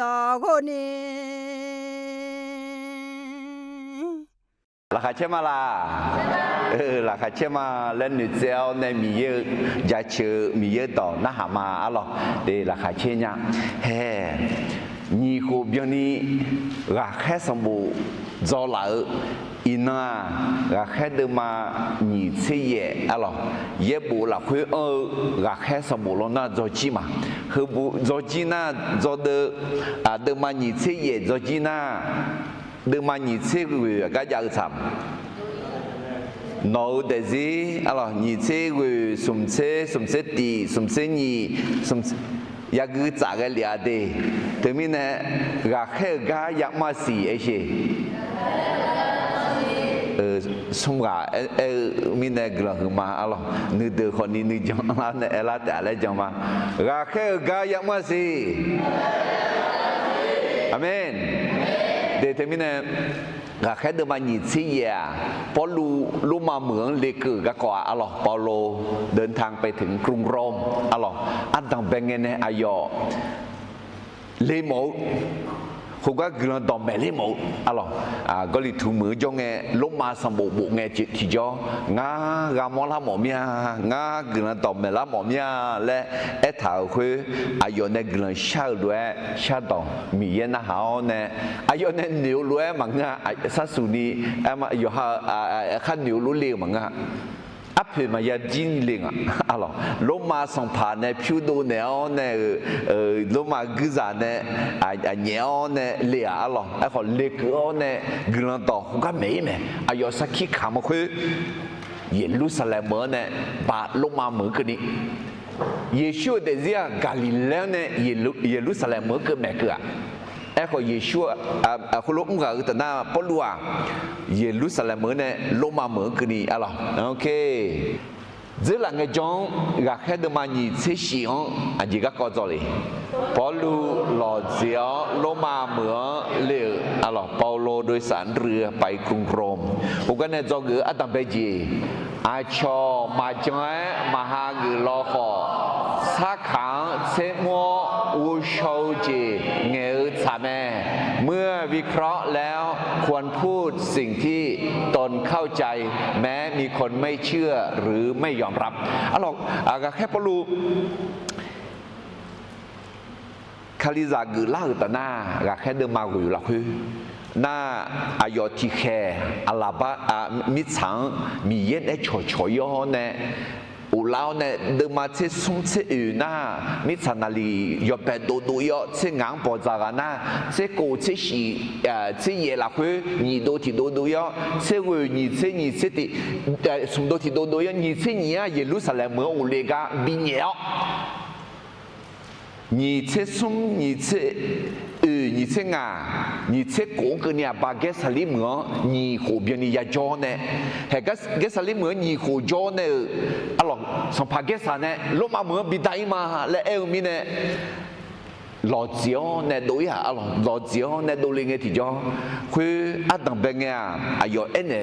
ดอกนี้ราคาเชื่อมาละราคาเชื่อมาเล่นหนึ่งเจ้าในมีเยอะยาเชื่อมีเยอะต่อหน้าหามาอ๋อเดี๋ยวราคาเชื่อเนี่ยเฮ้ยี่หูเบียนี้ราคาสมบูรณ์จอหล่าอินาราคาเดิมมายี่เสียอ๋อเย็บบุหลักคุยราคาสมบูรณ์น่าจอจีมาคือบุจอจีน่าจอเดิมมายี่เสียจอจีน่าเดิมมายี่เสียก็ยากซ้ำโน้ตเดซี่อ๋อยี่เสียสมเสียดีสมเสียนี่สมอยากจะจากกันเลียดแต่มีเนี่ยราคาก็อยากมาสีเอชสมกับมีเนี่ยกลังมาอ๋อนึกเดือคนนี้นึกจังมาเนี่ยอะไรแต่อะไรจังมาราคาก็อยากมาสีอาเมนเดี๋ยวมีเนี่ยราคาเดิมมาหนีที่แย่พอรู้มาเหมืองเลกือกว่าอ๋อเปาโลเดินทางไปถึงกรุงโรมอ๋ออันดังเป็นไงเนี่ยอายอเลโมเขาก็กลังดอมเบลเลโมอ๋อก็เลยถูมือจงเงล้มมาสมบูรณ์เงจิตที่จ่องากามอลาหมอมีงากลังดอมเบลาหมอมีและถ้าคืออายอเนี่ยกลังชาด้วยชาดองมีเย็นนะฮะเนี่ยอายอเนี่ยเหนียวด้วยมังงะสัตว์สุนีมาอยู่ข้าเหนียวรู้เลี้ยงมังงะอัพมายาจินเลี้ยงอ๋อลมมาส่งผ่านเนี่ยผิวดูเนี่ยลมมากึศเนี่ยเนี่ยเนี่ยเลี้ยอ๋อไอ้คนเล็กเนี่ยกลังต่อหุกไม่ไหมอายอสักขี้ขามคือเยรูซาเล็มเนี่ยบาดลมมาเหมือนกันนี่เยซูเดียกาลิเลเนี่ยเยรูซาเล็มก็แม่ก็ไอ้คนเยซูคนลูกมึงก็แต่หน้าพอรู้ว่าเยรูซาเล็มเนี่ยลมมาเหมือนกันนี่อ๋อโอเค这两个钟，我看到嘛，你才想，啊，这个搞错了。保罗老子罗马เมืองเลี้ยอ๋อเปาโลโดยสารเรือไปกรุงโรมพวกนั้นจอกืออัตตาเบจีอาชอมาจอยมหากือลอขอสักขังเสมัวอุโชจีเงือสามเมื่อวิเคราะห์แล้วควรพูดสิ่งที่ตนเข้าใจแม้มีคนไม่เชื่อหรือไม่ยอมรับอ๋อก็แค่ปลูคาลิซากือล่าตาหน้าก็แค่เดิมมาอยู่หลักคือหน้าอายอติแคอาลาบะมิสังมีเย็นไอโฉยย้อนเนี่ยอุลาวเนี่ยเดิมมาเชื่อส่งเชื่ออยู่หน้ามิสันนาลียอแบบดูยอเชื่องานปอจากกันนะเชื่อกูเชื่อสีเชื่อเยล่ะคือนี่ดูยอเชื่อว่านี่เชื่อที่สมดูที่ดูยอนี่เชื่อนี่เยรูซาเล็มเมืองอุเลกาบิเนีย你这送你这你这啊，你这个个呢，把给萨利姆你后边你也做呢，还给萨利姆你后做呢，啊咯，从帕给萨呢，罗马姆比大嘛，来后面呢，老焦呢都呀，啊咯，老焦呢都另个地方，佢啊当兵啊，啊有 N 呢，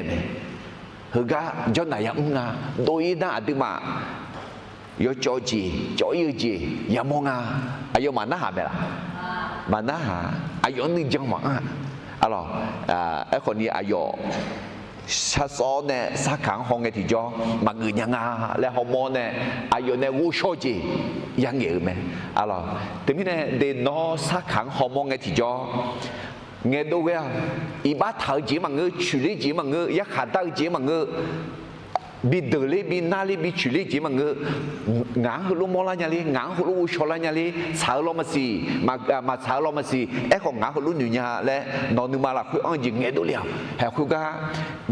佢家就那样啊，都一那的嘛。有交际，交友际，有么啊？还有mana哈没啦？mana哈？还有你讲嘛啊？啊咯，ไอ้คนนี้อายุชัดซ้อนเนี่ยสักครั้งห้องไอ้ที่จ่อมาเงินยังอ่ะแล้วฮอร์โมนเนี่ยอายุเนี่ยวูชอจียังเยอะไหมอ่ะ咯แต่พี่เนี่ยเดนอสักครั้งฮอร์โมนไอ้ที่จ่อเงี้ยดูว่าอีบ้าเท้าจีมังเงือชุลิจีมังเงือยักษ์ขาดตาจีมังเงือบิดเลยบินาลีบิชุลีจีมังเงงานหุ่นมอลาญาลีงานหุ่นอุชลาญาลีสาวลมาสีมาสาวลมาสีไอ้ของงานหุ่นหนุ่ยาและนอนนึมาละคุยอ้อนยิงเงี้ยดูเลี้ยวแห่คุยก็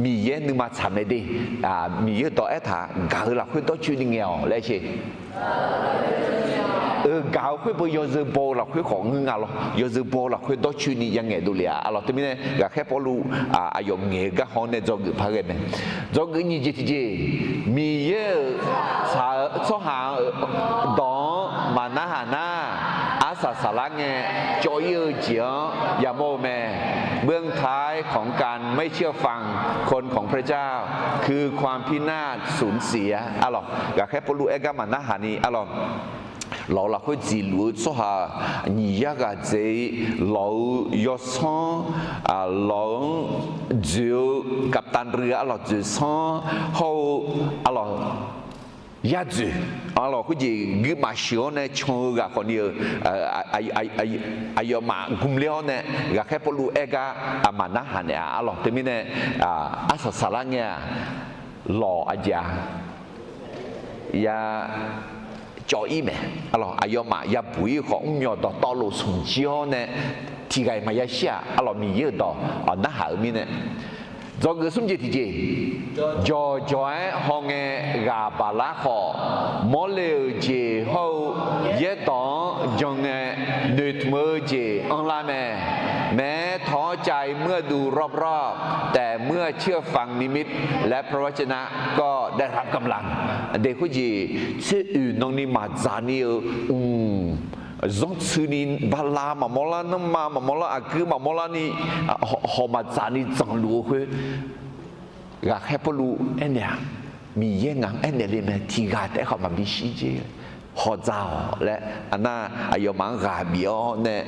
มีเยนึมาทำไม่ดีมีเยต่อไอ้ถากาละคุยต่อชื่อเงี้ยเลยใช่กาวคุยไปยอซึโบละคุยของเงาหรอยอซึโบละคุยต่อชื่อนี้ยังเงี้ยดูเลี้ยอะไรที่มีเนี่ยก็แค่พอรู้อายุเงี้ยก็ห้องเนี่ยจอกือพากันเนี่ยจอกือนี่จีจีมีเยอะสาสหาดองมานาหานาอาสาสาระเงี้ยจอยเยอะเจี๋ยอย่าโมแม่เบื้องท้ายของการไม่เชื่อฟังคนของพระเจ้าคือความพินาศสูญเสียอะหรอก็แค่พอรู้เอกามานาหานีอะหรอ老了会记录说下你一个在老药厂老就กัปตันเรือเราจะสอนเขาเรายาจูเราคุยกี่มาเชียวเนี่ยชงกับคนเดียวอายมากุมเลี้ยวเนี่ยกับแค่ปลูเอกามานะฮันเนี่ยเราแต่ไม่เนี่ยอาศัยสาระเนี่ยหล่ออาจารย์ยาจอยไหมเราอายมายาบุยของมีต่อตลอดส่งเชียวเนี่ยที่ไงมายาเสียเรามีเยอะต่อน่าหามีเนี่ยจอเกิดสมจิตที่จอจอยห้องกาบาลาขอมอเลเจเขาเยต่อจงนึกมือเจอังลาแม้ท้อใจเมื่อดูรอบๆแต่เมื่อเชื่อฟังนิมิตและพระวจนะก็ได้รับกำลังเด็กผู้หญิงชื่ออื่นน้องนี่มาจานีzongsunin bala mamola nama mamola aku mamola ni homatzani zanglu hui gak hepulu enya mi yengang enya lima tiga teh kau mami siji họ giàu lẽ anh ayo mang gà bió nè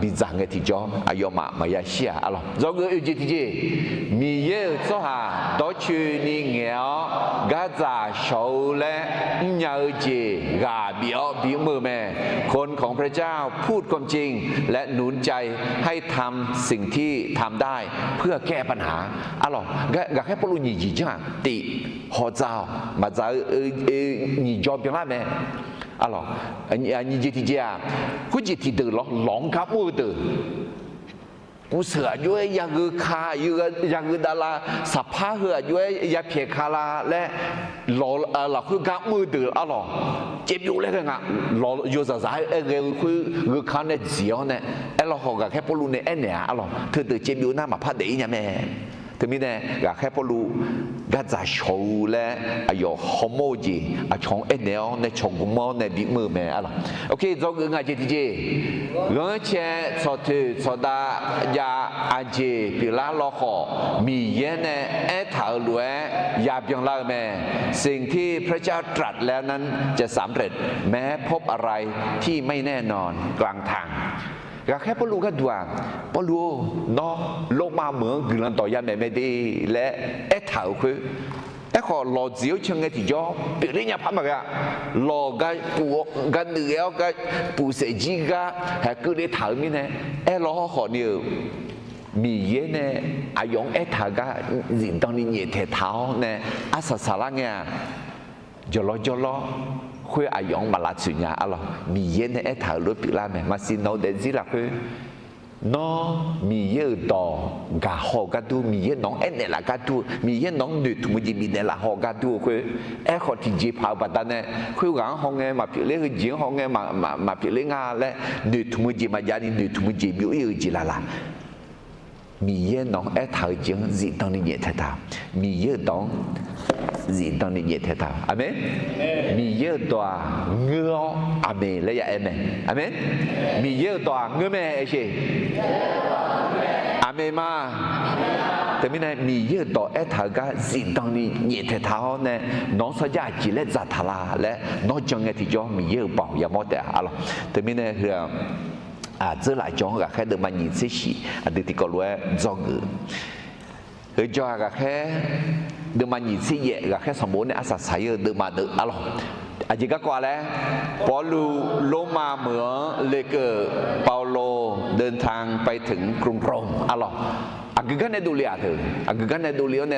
bizang cái thì cho ayo mà ya xia alo do người yêu gì thì gì mi ye cho hà đó chuyện ni nghèo gà già sầu lẽ nhờ gì gà bió biếuมือแม่คนของพระเจ้าพูดความจริงและหนุนใจให้ทำสิ่งที่ทำได้เพื่อแก้ปัญหาalo gàแค่ปลุยgì chứติhọ giàu mà giàu nhị cho tiếng lại mẹ alors anh gì thì à cứ gì thì từ nó lỏng khắp môi từกูเสือด้วยยากือคาอยากือดาราสัพพะเหือด้วยยาเพียคาลาและเราคือกับมือตื่นอ๋อเจ็บอยู่เลยกันอ่ะเราอยู่สายคือเขาเนี่ยเสียวเนี่ยเราหอกกับแค่ปลุเนี่ยเนี่ยอ๋อเธอตื่นเจ็บอยู่หน้ามาพัดเดี๋ยวเนี่ยแม่ถึงมีเนี่ยกับแค่ปลุก็จะโชว์และอายุฮอร์โมจีชงเนี่ยในชงกุมอในบิ๊กมือแม่อ๋อโอเคจงงานเจดีเจเรื่องเช่สอดถือสอดายาอาเจปิลาลอขอมีเย็นเนี่ยถาหลวยยาเพียงเล่าแม่สิ่งที่พระเจ้าตรัสแล้วนั้นจะสำเร็จแม้พบอะไรที่ไม่แน่นอนกลางทางก็แค่ปลูกกันด่วนปลูกเนาะลงมาเหมือนกลั่นต่อยาแม่ไม่ดีและถาคือขอหล่อเสียวเชิงไงที่จ่อเปลี่ยนเนี่ยพันมากะหล่อกันปูกันเหนือกันปูเสจีกันให้กูได้ถามมิเนี่ยหล่อขอเนี่ยมีเยเนี่ยอายุถากันสิ่งตอนนี้เนี่ยเท้าเนี่ยอาศัยสาระเนี่ยจลอคุยอายุมาลาสุญญาอะไรมีเยเนี่ยถาลุปิลาแม่มาสิโนเดซิละคือน้องมีเยอะต่อกาหอกัดูมีเยอะน้องเนี่ยละกัดูมีเยอะน้องหนุดมุจิมีเนี่ยละหอกัดูคือขอที่จีพาวปัตตาเนี่ยคือหลังห้องเงี้ยมาพิเล่คือจีห้องเงี้ยมาพิเล่งาและหนุดมุจิมาญาติหนุดมุจิมีอยู่จีละมีเยอะน้องถาจีจีตอนนี้เนี่ยท่ามีเยอะน้องจีตอนนี้เนี่ยท่าอเมนมีเยอะตัวเงืออเมนและอย่าอเมนอเมนมีเยอะตัวเงือแม่เอชีอเมนมาแต่ไม่ได้มีเยอะตัวถาก็จีตอนนี้เนี่ยท่าเนี่ยน้องสัญญาจีเล็ดจัตลาและน้องจังเงที่จะมีเยอะเปล่าอย่ามอแต่อะไรแต่ไม่ได้คือ这来讲个开的蛮热气气，对这个路做个，而讲个开的蛮热气热个开什么呢？啥啥有的嘛的，啊咯，这个过来，保罗ลงมาเหมือนเลเกอร์เปาโลเดินทางไปถึงกรุงโรมอ่ะ咯คือกันในดูเลียเถอะคือกันในดูเลียใน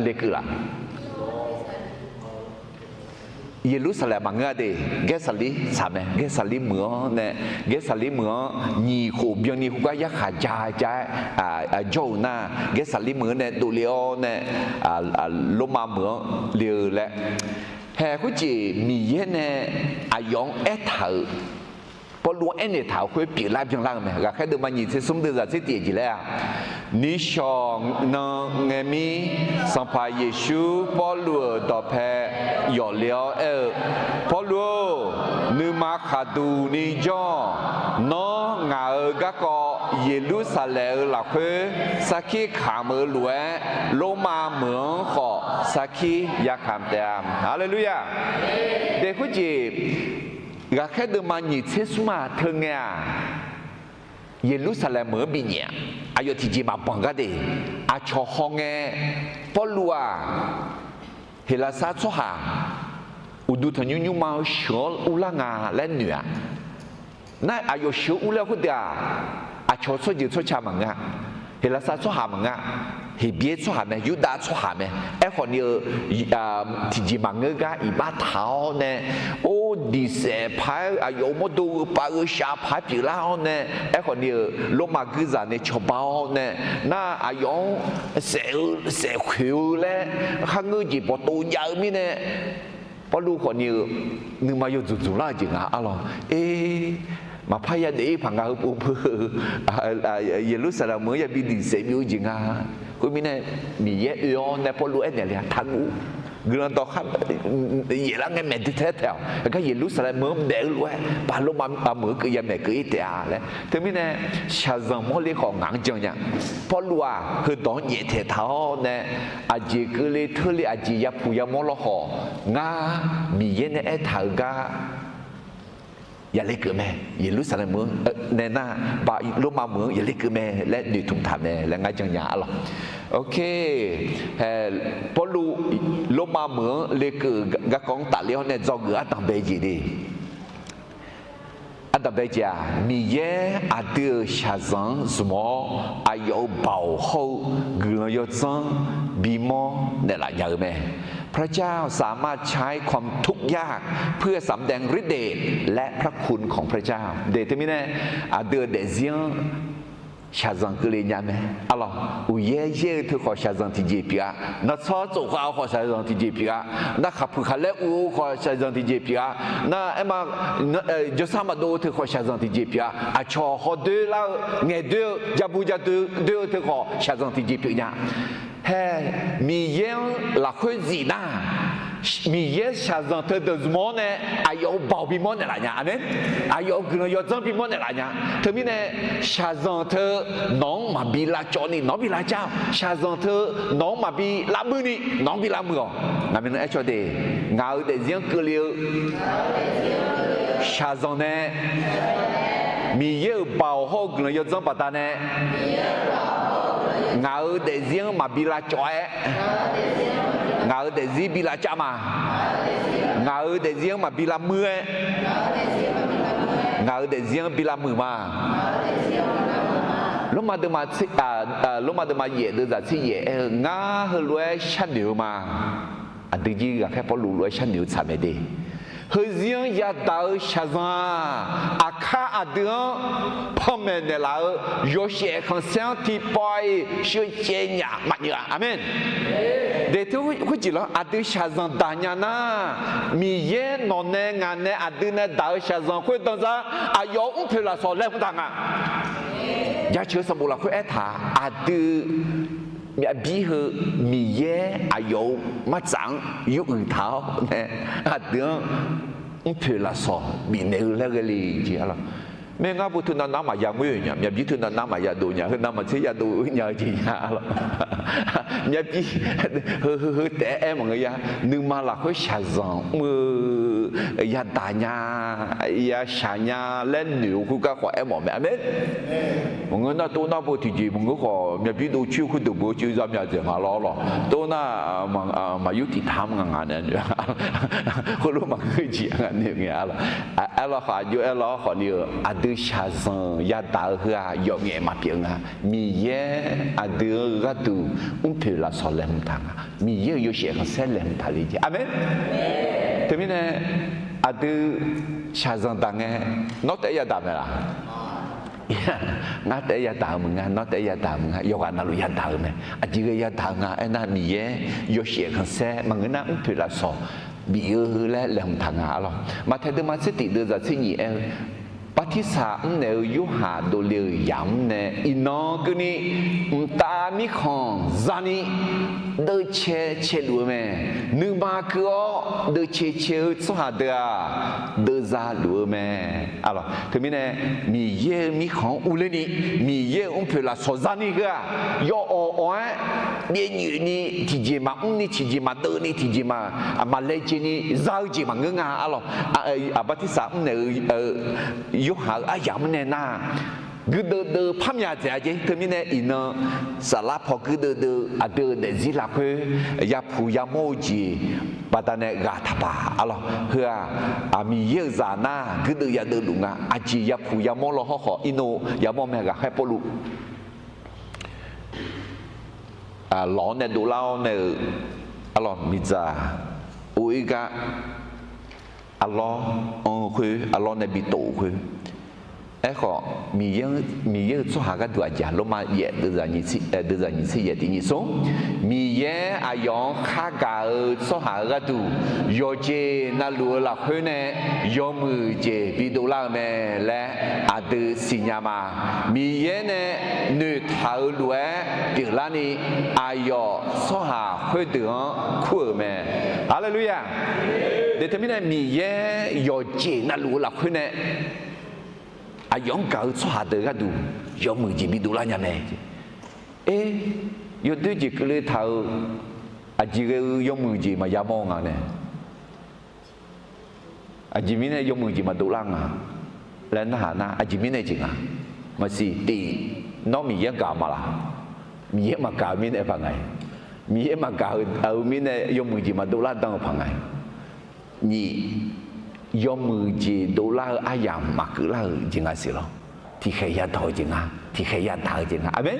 เลเกอร์ล่ะเยรูซาเล็มเงี้ยดิเกสาลีใช่ไหมเกสาลีเหมือนเนี่ยเกสาลีเหมือนยี่ขูบยังยี่ขูบก็ยักษ์หายใจโจน่าเกสาลีเหมือนเนี่ยดูเลี้ยวเนี่ยลงมาเหมือนเลี้ยวแหละแห่กุจิมีเยเนี่ยอายองเถาพอรู้เนี่ยเถาคุยปีไล่เพียงล่างไหมก็แค่ดูมันยี่สิบสมเด็จสิเตียจีแล้วนิชองนางเงมีสัมภาเยซูพอรู้ต่อแพ้หยอดเลี้ยวพอรู้นึมาขาดูนิจอน้องเงาก็เยรูซาเล็มหลักคือสักขีขามือหลวงลงมาเหมือนขอสักขียาขามเต็มฮาเลลูยาเด็กผู้จี Rakyat demani sesuma tengah Yerusalem binyak ayo tiji mapang gade acho honge polua helasa soha udu tanyu mau shol ulanga lenua na ayo shol ula kuda acho soji socha manga helasa soha manga hebie soha me yuda soha me ehoni tiji manga ga iba tao ne đi xe phái ayo một đồ ba cái xa phái bị lao nè em còn nhiều lúc mà cứ giờ này cho bao nè na ayo sẽ khuya lẽ hàng người gì bỏ tù nhớ mi nè bỏ lu còn nhiều nhưng mà yêu dù là gì ngã alo mà phải ya để phẳng ngã bù Jerusalem mới ya bị đi xe biểu gì ngã cuối mi nè mi ye yêu nè bỏ lu em nè là thằng Gương to khắp vậy là nghe mẹ thế theo cái gì lúc sau lại mớm để luôn bà lúc mà mở cái em này cứ ít à đấy thế mới nè sao rằng mỗi lấy họ ngang chân nhá bỏ lúa hơi đón nhẹ thể thao nè à chỉ cứ lấy thứ lấy à chỉ yappu ya mỗi lo họ ngã mi yên nè thảo gaอย่าเล็กแม่อย่ารู้สันมือในหน้าบ่ายรู้มามืออย่าเล็กแม่และดูถุงทำแม่และง่ายจังหยาหรอโอเคพอรู้มามือเล็กกะกองตัดเลี้ยวเนี่ยจอเกือตั้งเบจีดีอันดับเบจีมีเย่อาเดือชาซังสมออายุเบาหูเกือยซังบีมอเนี่ยละอย่างแม่พระเจ้าสามารถใช้ความทุกข์ยากเพื่อสำแดงฤทธิ์เดชและพระคุณของพระเจ้าเดชที่มีเนี่ยเดือดเดียงชาซังก็เลยยังไหมอะไรอุเย่เย่เธอขอชาซังที่เจปีอ่ะนักซ้อจุกเอาขอชาซังที่เจปีอ่ะนักขับผู้ขับเล่อูขอชาซังที่เจปีอ่ะนักมาจะสามารถดูเธอขอชาซังที่เจปีอ่ะอาชอขอเดือดแล้วเงี้ยเดือดจะบูจะเดือดเธอขอชาซังที่เจปีอ่ะมีเยี่ยงหลักคนจีน่ามีเยี่ยงชาซังเธอเดินมองเนี่ยอายุเบาปีมองเนี่ยอะไรเนี่ยอันนี้อายุเกินอายุจังปีมองเนี่ยอะไรเนี่ยเธอมีเนี่ยชาซังเธอน้องมาบีลาจอนี่น้องบีลาเจ้าชาซังเธอน้องมาบีลามือนี่น้องบีลามือนั่นเป็นไอ้ชอเดเงาเดียงเกลียวชาซังเนี่ยมีเยี่ยงเบาห้องเกินอายุจังปัตตาเนี่ยngao để riêng mà bị la chói ngao để riêng bị la chạm mà ngao để riêng mà bị la mưa ngao để riêng bị la mưa mà lúc mà được mà dễ được ra thì dễ ngã hơi lúa chăn nhiều mà anh tự nhiên gặp phải bỏ lúa chăn nhiều chả mấy đi hơi riêng ya đào chả ra à khá à đứa phong mền này là yo sẽ không sáng thì bay sự chế nhà mặt nhựa amen để tôi có chỉ là à đứa chả ra đào nhà na mi ye non nè ngàn nè à đứa nè đào chả ra khuyết tông ra à yo cũng phải là sổ lem thằng à ya chưa xong là khuyết thà à đứa mẹ bí hư mi ye ayo mắt sáng yêu người tháo nè à đứa ông phải là sọ bị nêu lên cái gì chứ là mẹ ngã bút thun nằm mà giang nguyên nhỉ mẹ bí thun nằm mà giang đủ nhỉ hơn nằm mà thấy giang đủ nhờ gì nhỉ là mẹ bí hư té em mọi người ya nhưng mà là khối xả giang mưa ya đà nhà ya xả nhà lên nhiều khu các em mọi mẹ biết mọi người nói tôi nói bút thì gì mọi người có mẹ bí đồ chiêu khu đồ bút chiêu ra mẹ gì mà lo tôi nói mà yêu thì tham ngang này khu lúc mà cái gì ngang này nghe là em lo phải yêu em lo phải nhiều đưa cha dân ya đạo hứa dọn nhẹ mà biển à mi ye đưa ra tu phải là sao làm thằng mi ye yêu sẽ không sẽ làm thằng gì amen thế nên đưa cha dân đằng nghe nó tới ya đạo này là nó tới ya đạo mình nó tới ya đạo mình yêu anh nào ya đạo này chỉ cái ya đạo nghe anh na mi ye yêu sẽ không sẽ mà người nào cũng phải là sao bị yêu là làm thằng à lo mà theo tôi mà sẽ tự đưa ra suy nghĩ emปฏิสามเนยยุหาดูเลียยำเนอินอกุนีตามิคอนจานีเดเชลูเมนึกมาคือเดเชสหาเดอเดจ ça le mais alors terminé mi khon ou le ni mi on peut la sozani ga yo o bien ni ti ma ni ti ma de ni ti ma ma le ni zao ji ma nga alors abatisa ne yo ha ayam ne na cứ đơ phàm nhà trẻ chứ thế mình này ino sa la phò cứ đơ đơ để gì là cứ ya phu ya mô gì bà ta này gà thà bà alo hừa mi yêu già na cứ đơ ya đơ đúng à chỉ ya phu ya mô lo họ ino ya mô mẹ gà hay polu lọ này đủ lao này alo mi già ui gà alo khuy alo này bị tổ khuy họ mi yêu số hàng cái tuổi già lúc mà dễ đưa ra những sự dễ thì như số mi yêu ayong khác cả số hàng cái tuổi yo chế na lúa là hơi nè yo mười chế bị đổ la mẹ lẽ từ sinh nhà mà mi yêu nè nữ thảo lúa tiếng là ni ayo số hàng hơi tưởng khử mẹ Hallelujah để thế này mi yêu yo chế na lúa là hơi nè ayong kau soha de gadu yo mu ji bi dula nya ne yo de ji kle thau ji ge yo mu ji ma ya mo nga ne ji mi ne yo mu ji ma dula nga len ha na ji mi ne ji nga ma si ti no mi ya ga ma la mi ya ma ga mi ne pa ngai mi ya ma ga mi ne yo mu ji ma dula dang pa ngai ni yo mu ji đô la ayam mà cứ là chừng ai xí lo thì khai ya thôi chừng à thì khai ya thở chừng à amen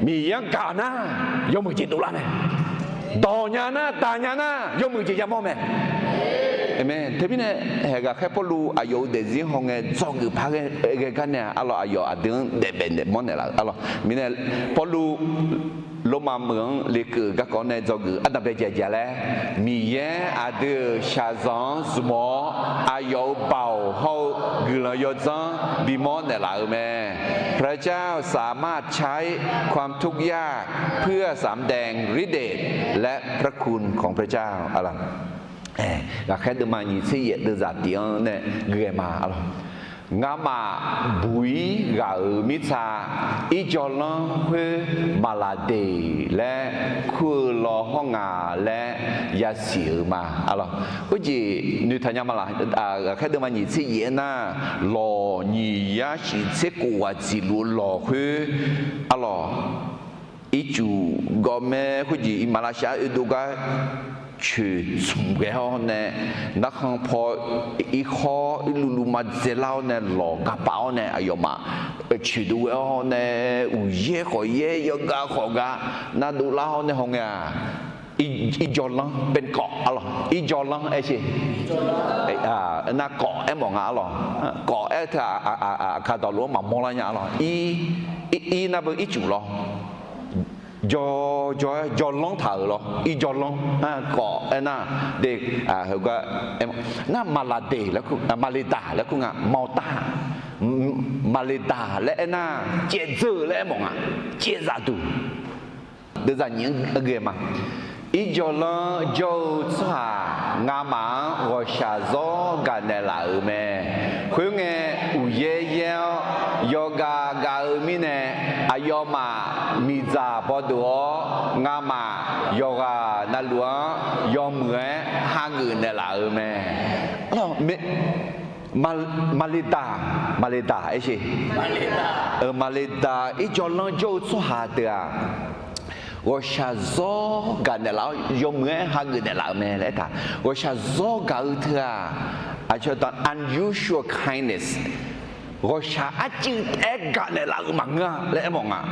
mi yang cả na yo mu ji đô la này đò nhà na ta nhà na yo mu ji ya mo mẹ amen thế này hệ cái khai polu ayo để riêng hong nghe cho người phá cái này alo ayo adeng để bên để món này là alo mi này polu lúc mà mượn lịch cử các con này cho người ăn đặc biệt gì là mi ye adu shazon sumo ayo bảo hậu người là yo zong bị món này là mẹ พระเจ้าสามารถใช้ความทุกข์ยากเพื่อสำแดงฤทธิ์เดชและพระคุณของพระเจ้าอะไรlà khai được mà nhìn thấy được giả tiếng này người mà ngã mà bùi gạo mít sa ít cho nó hơi mà là để lẽ khơi lo hoang ngà lẽ ya xỉu mà cái gì như thế mà là khai được mà nhìn thấy vậy na lo nhì ya chỉ sẽ qua chỉ luôn lo hơi ít chú gom cái gì Malaysia ở đâu cái chuyện chung cái họ này nó không phải ít khó ít lulu mà dễ lao này lò cá bao này ai mà chuyện đuôi họ này uế khỏi uế yoga khỏi ga na đu lao này không à ít giọt lắm bên cọ ít giọt lắm ấy chứ na cọ em bảo ngã cọ ấy thì cả tàu lúa mà mua lại nhá ít na bên ít chủ lo do long thở lo y do long cọ na để hồi qua em na malade là cũng maleta là cũng màu ta maleta là na chế dư là em à chế giả đủ đưa ra những người mà ít do lo do xa ngã mà gọi xa gió cả này là ở mẹ khuyên nghe uye yeo yoga ga ở mi nè ayo mà mi già bỏ đũa ngã mà yoga na lúa yo mưa hai người này là ở mẹ Maleta ấy gì Maleta ít cho lo do xa được我下做干的老用个哈个的老咩来ta我下做搞的啊就当 unusual kindness 我下就得干的老忙啊来么啊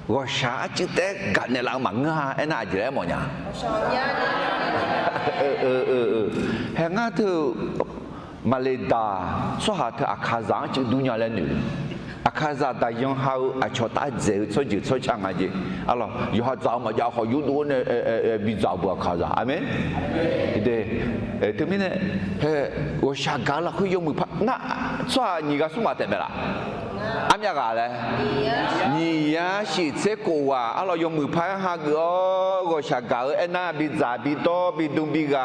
我下就得干的老忙啊哎那就来么呀hàng ngã thứ Malaysia số hạt thứ Akaza chứ dunia lên nữa Akaza đại dương hậu cho ta dễ cho chữ cho chẳng ai gì, alo, yêu họ giàu mà giàu họ yêu đuôi này bị giàu bữa Akaza, amen. Thế, thế mình này, tôi sáng cả là tôi yêu mực phát, na, sao người ta số mà thế này là, 阿咩个嘞？你呀是这个啊，阿拉用มือ拍下个个下个，那比咋比多比东比个，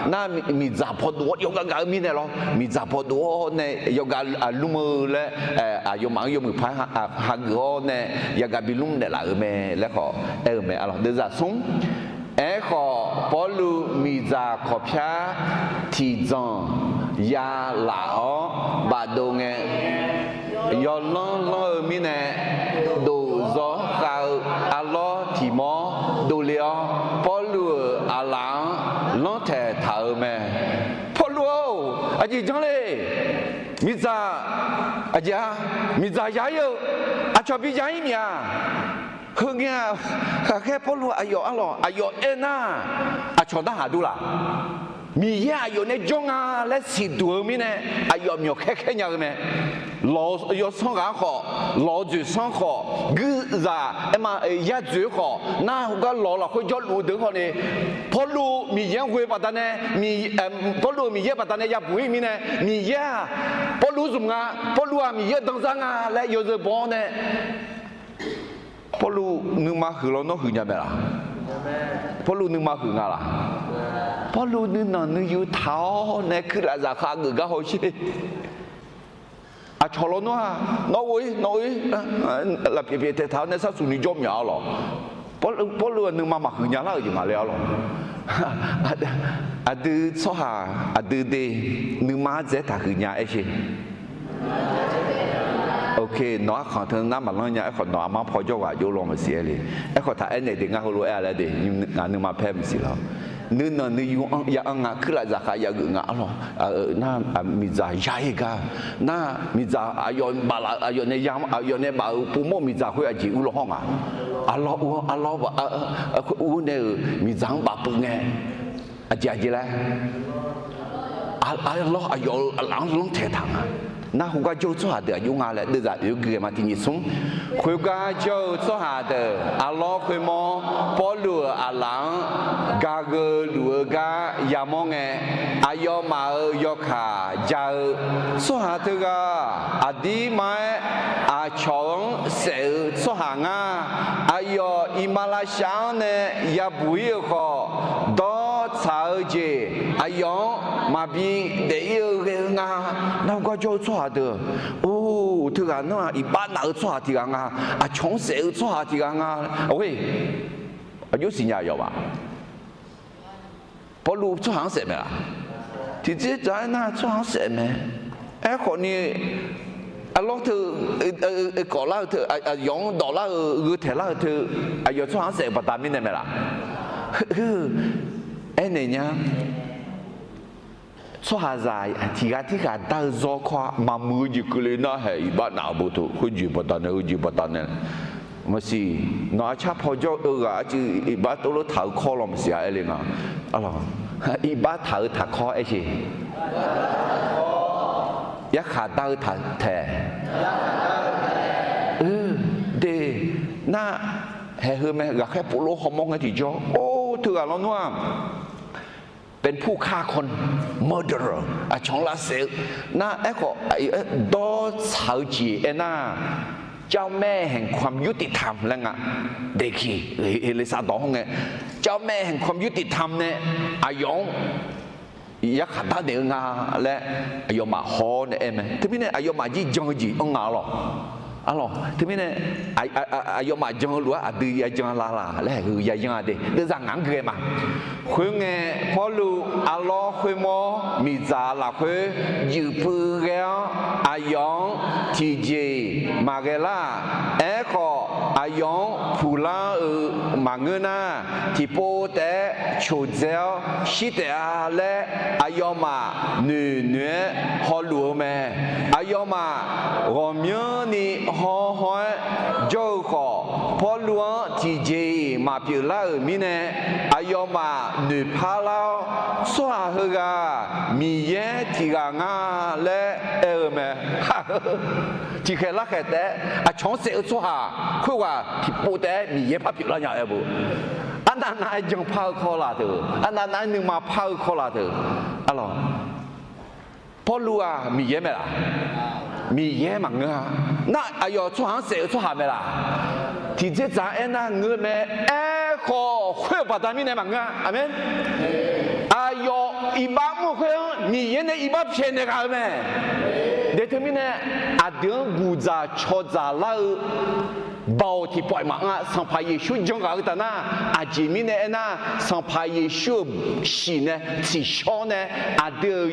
那比咋破多有个米呢咯，比咋破多呢有个路มือ嘞，用忙用มือ拍下个呢，有个比路呢啦咩，แล้วก็咩阿拉เดี๋ยวจะส่งขอพอลูมีจะขอพิาที่จังยาลาอบาดงยอลองมีเนดูซอขาวอัลลอที่มอดูเลียวพอลูอาลังลองแท้เท่าแม่พอลูอาจีจังเลยมีจะอาจารย์มีจะยาเยอะอาชอบพี่ยาอีเมียคือเงี้ยแค่พอรู้อายุน่าอาชอบทหารดูล่ะมีเยอะอายุในจงอาและสิตัวมีเนี่ยอายุมีแค่ยังไงรออายุสองกันขอรอจุดสองขอกูจะมาอยากจุดขอน่าก็รอละคุยจะรู้ถึงคนนี้พอรู้มีเยอะคุยปัตตานีมีพอรู้มีเยอะปัตตานีอยากคุยมีเนี่ยมีเยอะพอรู้สมงาพอรู้มีเยอะตั้งสังอาและ有时帮เนี่ยพอลูนึกมาหือเราต้องหือยังไงล่ะพอลูนึกมาหือไงล่ะพอลูนึกนึกอยู่เท้าเนี่ยคืออะไรจะขาเงือกเขาใช่อาชอเราเนาะน้อยแล้วเพียเท้าเนี่ยสักส่วนนี้จมยาวหรอพอลูนึกมาหือยังแล้วอยู่มาแล้วหรอดูซ้อหาดูดีนึกมาเจ๊ถ้าหือยังไอ้ใช่โอเคน้องขอเธอน้ำมันร้อนเนี่ยไอ้คนน้องมาพอจะว่าโยลงมาเสียเลยไอ้คนถ้าไอ้เนี่ยเด็กงานเขารู้อะไรเด็กงานนึกมาแพ้ไม่สิแล้วนึกอยู่อย่างงานคืออะไรจะขายอย่างงานหรอน่ามีจ่ายใหญ่กันน่ามีจ่ายอายุบาลอายุในยามอายุในบ่าวปุ่มมีจ่ายคุยอาจีอุลห้องอ่ะอัลลอฮ์ว่าอูเนี่ยมีจ่ายบ่าวปุ่มไงอาจีแล้วอัลลอฮ์อายุหลังลงเทถังอ่ะ那胡个就做下的，用下来，对咋有个嘛？听你说，胡个就做下的，阿拉会么？保罗阿郎，家个路个亚蒙诶，阿要马尔要卡家做下的个，阿弟买阿强手做下啊，阿要伊马拉香呢也不要好，到草节阿要马比得有个啊，那个就做。的哦，这个那一般哪个做这个啊？啊，从小做这个啊？喂，有新加有吧？不如做行什么啦？直接在那做行什么？哎，可你啊，老头搞老头用到老个铁老头要做行什么大面的没啦？哎，你呢？做下在ที่การตั้งโจขวามามือจีกุเลน่าเหยบ้านหนาวบุตรหุ่นจีบัตตันหุ่นจีบัตตันเนี่ยมาสิน้าชาพอจะจีอีบ้านตัวรถถ่ายคอลมเสียเองอ่ะอะไรอีบ้านถ่ายคอไอ้สิยักษ์ขาตั้งถ่ายแท้เดน่าเฮ้ยแม่ก็แค่ปุโรหอมองกันที่จ่อโอ้ถืออะไรนู้นเป็นผู้ฆ่าคน murderer ชงลาเซลน่าไอ้ก็ดอชาวจีน่าเจ้าแม่แห่งความยุติธรรมแล้วไงเด็กขี้เอลิซาดองไงเจ้าแม่แห่งความยุติธรรมเนี่ยอายองยักษ์ตาเดืองาและอายมาฮอเนี่ยเอ็มที่นี่อายมาจีจงจีงาหรอalors thế nên ayo mà jong lúa adu ya jong la la le hu ya jong ade de za ngang ge ma khue nge pho lu alo khue mo mi za la khue yu pu ge ayong ti ji ma ge la e kho ayong pu la ma nge na ti po de chu zeo shi de a le ayo ma nu ho lu me ayo ma ro myo ni họ hỏi dâu khó phó lúa chỉ gì mà biểu la mi nè ayo mà nữ phá lao xóa hơ ga mi ye thì ga nga lẽ mẹ chỉ khi lắc cái té chọn sẽ xóa khôi qua thì bố té mi ye phá biểu la nhà bố anh ta nói dùng phá khó là thôi anh ta nói nhưng mà phá khó là thôi alo phó lúa mi ye mẹ là mi ye mà nga 那哎呦，出行谁出下面啦？提这咱哎那我们哎好会把咱们来嘛啊，阿门。哎呦，一把木会，你原来一把骗的干没？你他们呢？阿丁古扎敲扎拉。bao thì bội mạng á sang phải Giêsu trong cái ta na à chỉ mình này na sang phải Giêsu xí này chỉ cho này à đưa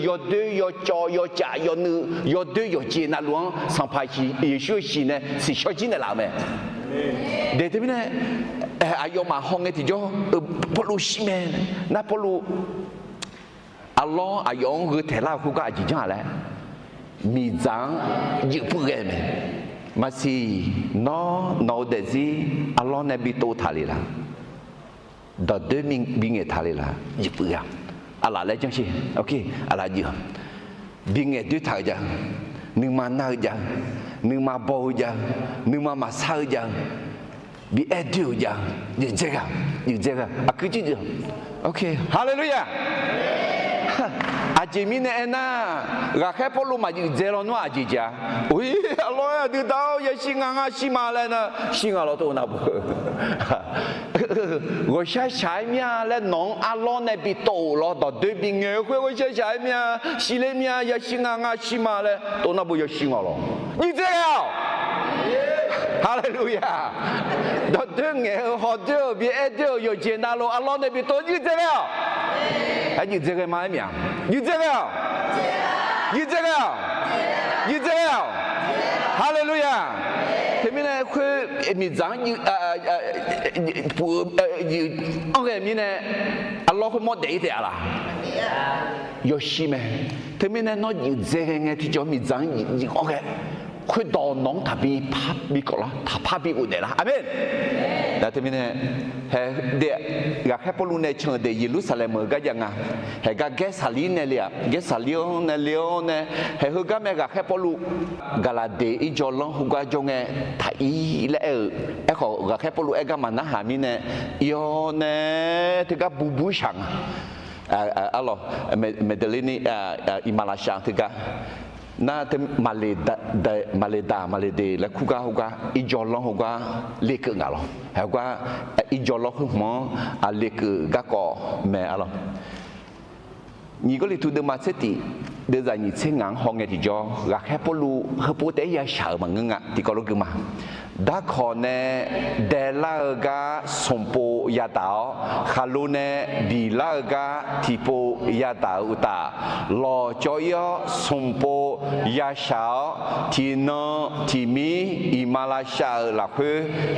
cho yo trả yo nữ yo đưa yo chia na luôn sang phải Giêsu xí này chỉ cho chính là làm mẹ để thế này à yo mà hong cái thì cho polu xí mẹ na polu Allah à yo người thể lao khu cái gì chẳng là mi giang dự phụ cái mẹ masih no dezi Allah nabi tu thali la da de binge thali la jipu ya ala la jang si okey ala ji binge du thai ja ning ma na ja ning ma bo ja ning ma sa ja bi edu ja ni jaga aku ji okey hallelujah aji mine ena ga khe polu ma ji zero no aji ja ui Allah ya tao ya singa sima le na singa lo to na bu wo sha sha mia le nong Allah ne bi to lo do de bi nge hui wo sha sha mia si le mia ya singa sima le to na bu ya singa lo ni这样哈利路亚do de nge ho de bi e de yo je na lo Allah ne bi to ni这样哎，你这个嘛名？你这个，哈利路亚！他们呢会米长你不，OK米呢，阿拉会莫得一点啦，有戏没？他们呢，那你这个呢，就叫米长你 OK。佢當農特別怕美國啦，他怕美國的啦，阿門。但係呢，係啲個喺波魯呢唱的耶路撒冷個樣啊，係個嘅撒利呢咧，嘅撒利呢了呢，係佢個咩個喺波魯個啦地一座浪佢個種嘅太咧，一個個喺波魯一個萬那下面呢，有呢，啲個布布上，Allah Medellin Imalasya啲個。那的马来的，来苦个一家人苦个列个个咯，还个一家人苦么啊列个个咩啊咯？你个里头的马车的，的在你车硬行嘅地方，个还不如和不得也少嘛个啊，地个路个嘛。dah kone delaga sompo yatao halune dilaga tipo yatao ta lo joyo sompo yashao tino timi imalasha la hu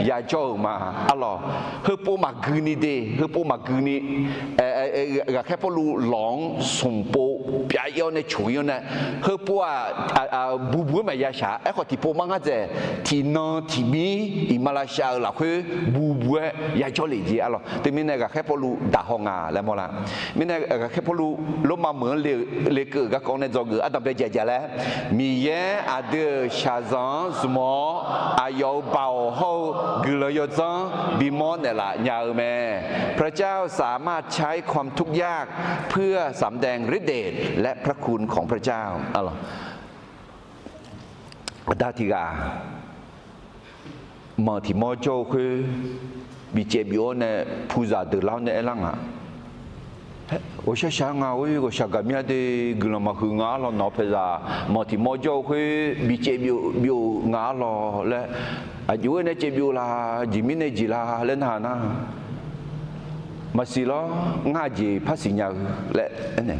ya jo ma alo hepo maguni de hepo maguni ga kepo lu long sompo pya yo ne chuyo ne hepo bubu ma yasha e ko tipo manga je tino mi Malaysia là khu bubu ya cho lì gì alo, thì mình này cái polu đa hong à, là mò là, mình này cái polu lúc mà mở lề cửa các con này do người Adam đây dạy là, mi ye ada shazan semua ayo bao ho gula yo zang bimon này là nhờ mẹ, พระเจ้าสามารถใช้ความทุกข์ยากเพื่อสำแดงฤทธิ์เดชและพระคุณของพระเจ้าอะไรดาติกาmà thì mọi chỗ khi bị chế biểu này phụ gia từ lâu này lăng à, ôi sao sáng à, ôi có sao cái thì người mà hưởng ngã lo nó phải ra, mà thì mọi chỗ khi bị chế biểu ngã lo là, chú này chế biểu là gì mình này gì là lên hà na, mà xí lo ngã gì phát sinh nhau là anh này,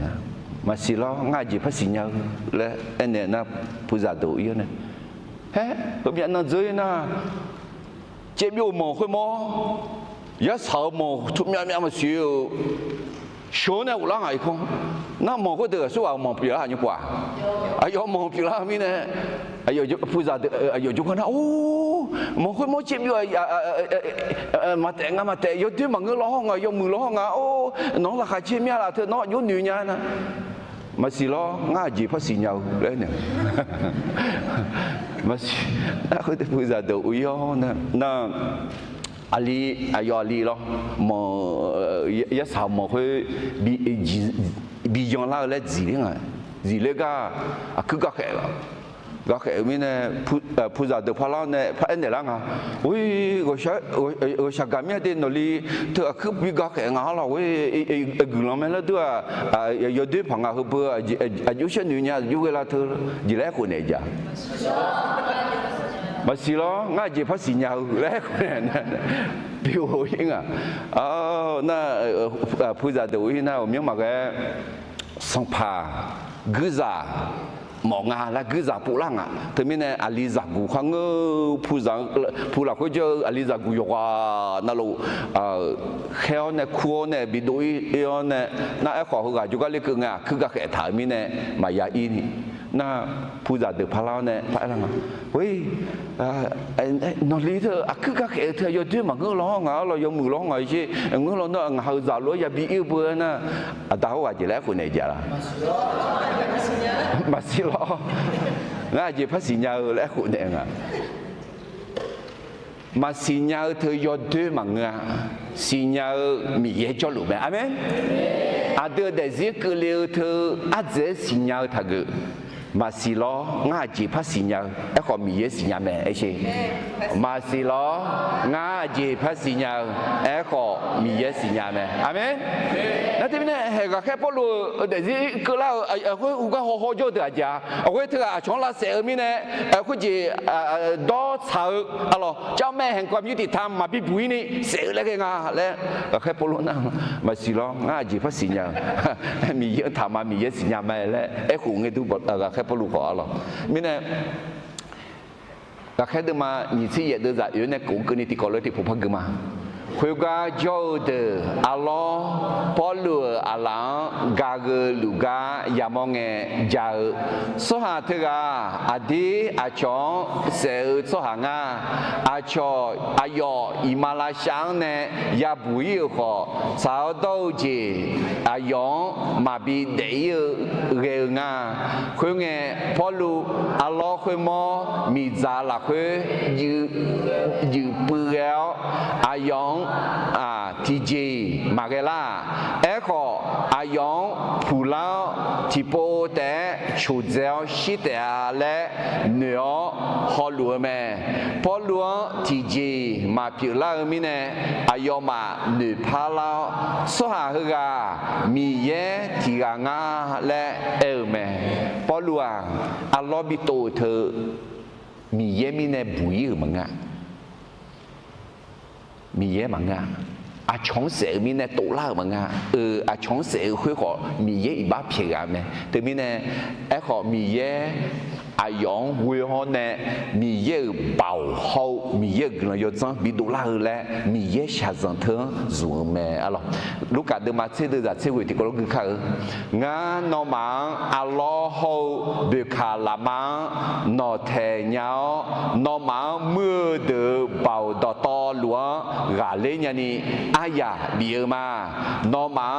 mà xí lo ngã gì phát sinh nhau là anh này na phụ gia tổ yêu này, hết, hôm nay nó dưới na chế biểu mồ khơi mồ, giá sáu mồ chụp nhau mà xíu, số này cũng là ngày không, nó mồ có được số mồ biểu là như quả, ayo mồ biểu là mi này, ayo phụ gia ayo chụp con ô, mồ khơi mồ chế biểu mà tệ, yo thứ mà ngứa lo hông à, yo mưa lo hông à, ô, nó là khai chế mi là thôi, nó yo nữ nha nè. mà xí lo ngã gì phát xí nhau đấy nè mà đã có thể bây giờ đầu yêu nè ali ayo ali lo mà ya sao mà hơi bị dọn lại là gì đấy à gì đấy cả cứ cái ก็แค่มีเนี่ยผู้จ่าเดือดพลังเนี่ยพระเอ็นเดลังอ่ะอุ้ยก็ชักการมีเดนนลีเธอคือวิก็แค่งาเราอุ้ยกลุ่มนั้นแล้วด้วยยอดด้วยพังอ่ะคือเพื่ออายุเช่นนี้เนี่ยอยู่เวลาเธอจีแรกคนเนี่ยจ้ะมาสิล้อง่ายจีพัศญาแรกคนเนี่ยผิวหิ้งอ่ะน่าผู้จ่าเดือดน่าผมยังมาแค่สังผากึซ่ามองงาและกึซ่าปูลังอ่ะแต่ไม่เนี่ยอลิซากูข้างผู้หลักเขาเจออลิซากูอยู่ว่านั่นลูเขาเนี่ยคัวเนี่ยบิดอยเนี่ยน่าไอ้ขอเขาก็จุกเล็กงาคือก็แค่ถ่ายไม่เนี่ยมายาอีนี่น่าผู้จ่าเดือดพลาวเนี่ยพระอะไรมาเฮ้ยนอลีเธอคือก็แค่เธอยอดด้วยมันก็ร้องอ่ะเรายอมมือร้องไงใช่เงี้ยเราเนี่ยหาจ่าล้อยาบีอีเบอร์น่ะดาวว่าจะแล้วคนไหนจะล่ะมาสิล้อง่ายจะพัศญาแล้วคนไหนอ่ะมาสิญาเธอยอดด้วยมันอ่ะสิญามีเยอะจลุไหมอาเมนเดี๋ยวแต่สิ่งเลี้ยวเธอจะสิญาทักมาสิล้อง่ายจีพัศญาไอ้คนมีเยอะสิญาไหมไอ้เช่มาสิล้อง่ายจีพัศญาไอ้คนมีเยอะสิญาไหมอาเมนนั่นที่นี่เห็นก็แค่พอรู้แต่สิ่งก็แล้วเขาก็หัวโจเดือดจ้าเขาเธอช่วงละเสียมีเนี่ยเขาจีดอเช้าอะไรเจ้าแม่แห่งความยุติธรรมมาพิบุยนี่เสียแล้วกันแล้วแค่พอรู้นั่งมาสิล้อง่ายจีพัศญามีเยอะทำมามีเยอะสิญาไหมแล้วไอ้คนเงี้ยดูบทแค่พอรู้ก่อนหรอมิเนี่ยก็แค่เดินมาหนีที่เยอะเดินจากอยู่ในกลุ่มกันนี่ที่ก่อนเลยที่ผมพักกันมาคุยกันจอดอัลลอฮ์พอลูอัลลังกาเกลูกายามองเงจาสหะเถอะอดีอาชองเสือสหงาอาชออายออิมาลาชังเนี่ยยาบุยขอสาวโตจีอายองมาบีเดียเรงาคุยเงพอลูอัลลอฮ์คุยมอมีจาละคุยยืเปลือยอายองทีเจมาเกล่าเอขออายองผู้เล่าที่โปแต่ชูเจ้าชิตาและเนื้อฮอลลัวแม่พอลัวทีเจมาพิลามิเนอายองมาหนึ่งพาลาสหะกามีเยทีกางาและเอแม่พอลัวอัลลอฮ์บิโตเธอมีเยมิเนบุยมังะมีเยมังะอาชงเสือมีเนี่ยตัวล่ามังะอาชงเสือคุยขอมีเยอีบ้าเพียงไหมแต่มีเนี่ยไอ้ขอมีเยอายองเวฮอนเนี่ยมีเยเป่าเขามีเยกลายจังบิดล่าเลยมีเยชาจังเถอะจูงแม่อะไรลูกกาเดิมมาเชื่อจะเชื่อวิธีก็รู้คือเขางานนอมังอัลลอฮ์เดือขาลามังนอเทียนอมังเมื่อเดือเป่าดอตอหลวงกาเลญนี่อายาเบียมานอมัง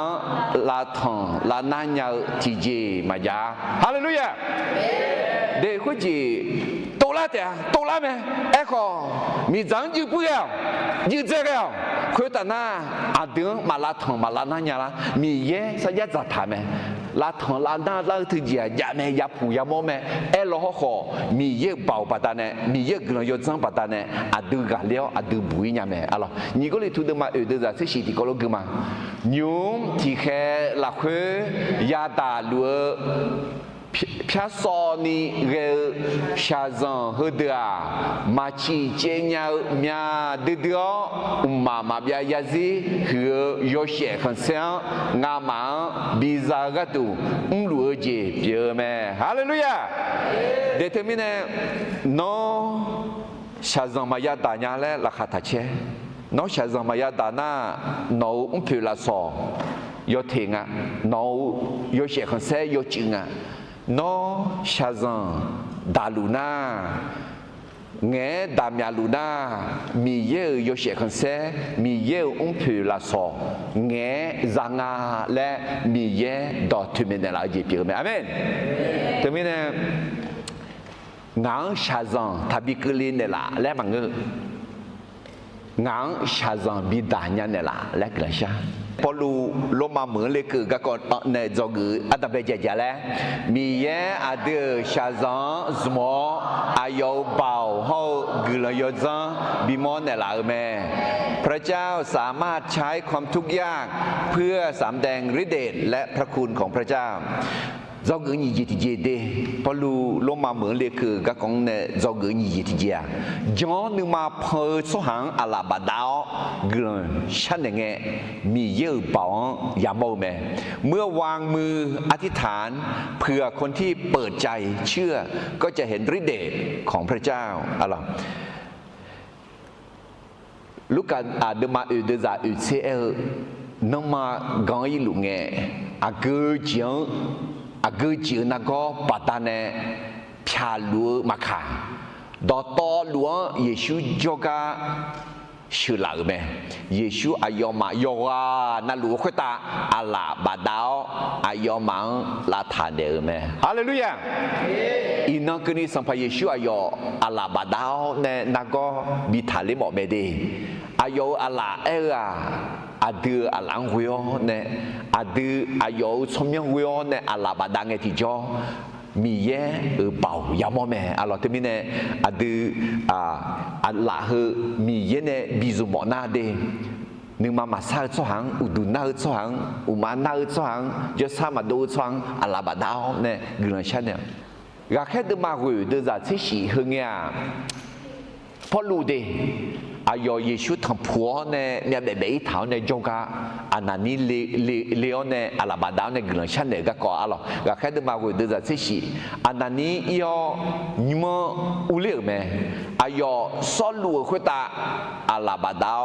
ลาทองลานันยาทีเจมาจาฮาเลลูยาเด็กคนจีโตแล้วแต่โตแล้วไหมไอ้ข้อมีจังยืดเปล่ายืดเจ้าเปล่าคุยแต่หน้าเดือมาลาทองมาลานันยาละมีเยสัญญาจะทำไหมลาทองลาหน้าลาถึงเจียยาแม่ยาผู้ยามแม่ไอ้ล้อข้อมีเยเบาปัตตาเนี่ยมีเยกลอยจังปัตตาเนี่ยดูกาเลี้ยวดูบุยเนี่ยแม่อะไรนี่ก็เลยทุกเดือนมาเดือนจะสิ่งที่ก็รู้กันมายุ่งที่แค่ละคุยยาตาลัวพิษสอนีเรชาซังฮดามาชีเจเนียมีเดือดมาเบียยาซีคือยอเชขันเซียงามังบิซากตูลัวเจเปียแม่ฮาเลลูยาเดทมิเนโนชาซังมายาตาญาเลละคาตาเชโนชาซังมายาตานาโนพิลาซอยอเทงะโนยอเชขันเซียยอจิงะno shazan daluna nghe damia luna mi ye yo she kan se mi ye on peut la so nghe zanga le mi ye do tu mena la ji pi amen termine ngang shazan tabi kelin la le mang ngang xa rằng bị đá nhà này là lẽ cái saoพอรู้ลมมาเหมือนเลยคือก็ก่อนในจอกืออัตเบจจะแล้วมีแย่อาเดชาซังสมออายอเบาเฮากือเลยจังบิมอนในหลายแม่พระเจ้าสามารถใช้ความทุกข์ยากเพื่อสำแดงฤทธิ์เดชและพระคุณของพระเจ้าdo người nhị gì thì gì bao lu lô mà mượn liệt cử các con này do người nhị gì thì gì à gió nhưng mà phơi số hàng à là bà đào người sáng này ngheมีเยอะเปล่าอย่าโมแม่เมื่อวางมืออธิษฐานเพื่อคนที่เปิดใจเชื่อก็จะเห็นฤทธิ์เดชของพระเจ้าอะไรลูกการอาเดมาอุดจะอุดเสียน้องมากังยี่ลุงเงอาเกจียงอากูจีนักก็ปัตตานีพิาลัวมาขาดอตอลัวเยซูจกาชื่อหลักไหมเยซูอายอมาโยกานั่นลัวขึ้นตาอาลาบาดาวอายอมังลาทานเดอไหมฮาเลลูยาอินักนี้สัมภเยซูอายออาลาบาดาวเนี่ยนักก็บิทาลิบอกไม่ดีอายออาลาเอออาดืออาหลังหัวเนี่ยอาดืออายอสมยังหัวเนี่ยอาลาบาดังเอติจอมีแย่เป่ายามอแม่อาลอที่มีเนี่ยอาดืออาลาเฮมีแย่เนี่ยบิจุมอนาเดนึกมาซาซ้อนอุดุนาซ้อนอุมานาซ้อนยศมาดูซ้อนอาลาบาดาวเนี่ยเรื่องเช่นเนี่ยก็แค่เดินมาคุยเดินจากที่สี่เฮงเนี่ยพอรู้เดอายอเยซูทำผัวเนี่ยแบบแบบเท้าเนี่ยจงกาอันนั้นนี่เลี้ยวเนี่ยอาลาบาดาวเนี่ยกลุ่มชั้นเนี่ยก็ก่ออะไรก็แค่เดินมาคุยเดินจากที่สี่อันนั้นนี่ยอนิมอุเลี้ยแม่อายอสอลูคุตาอาลาบาดาว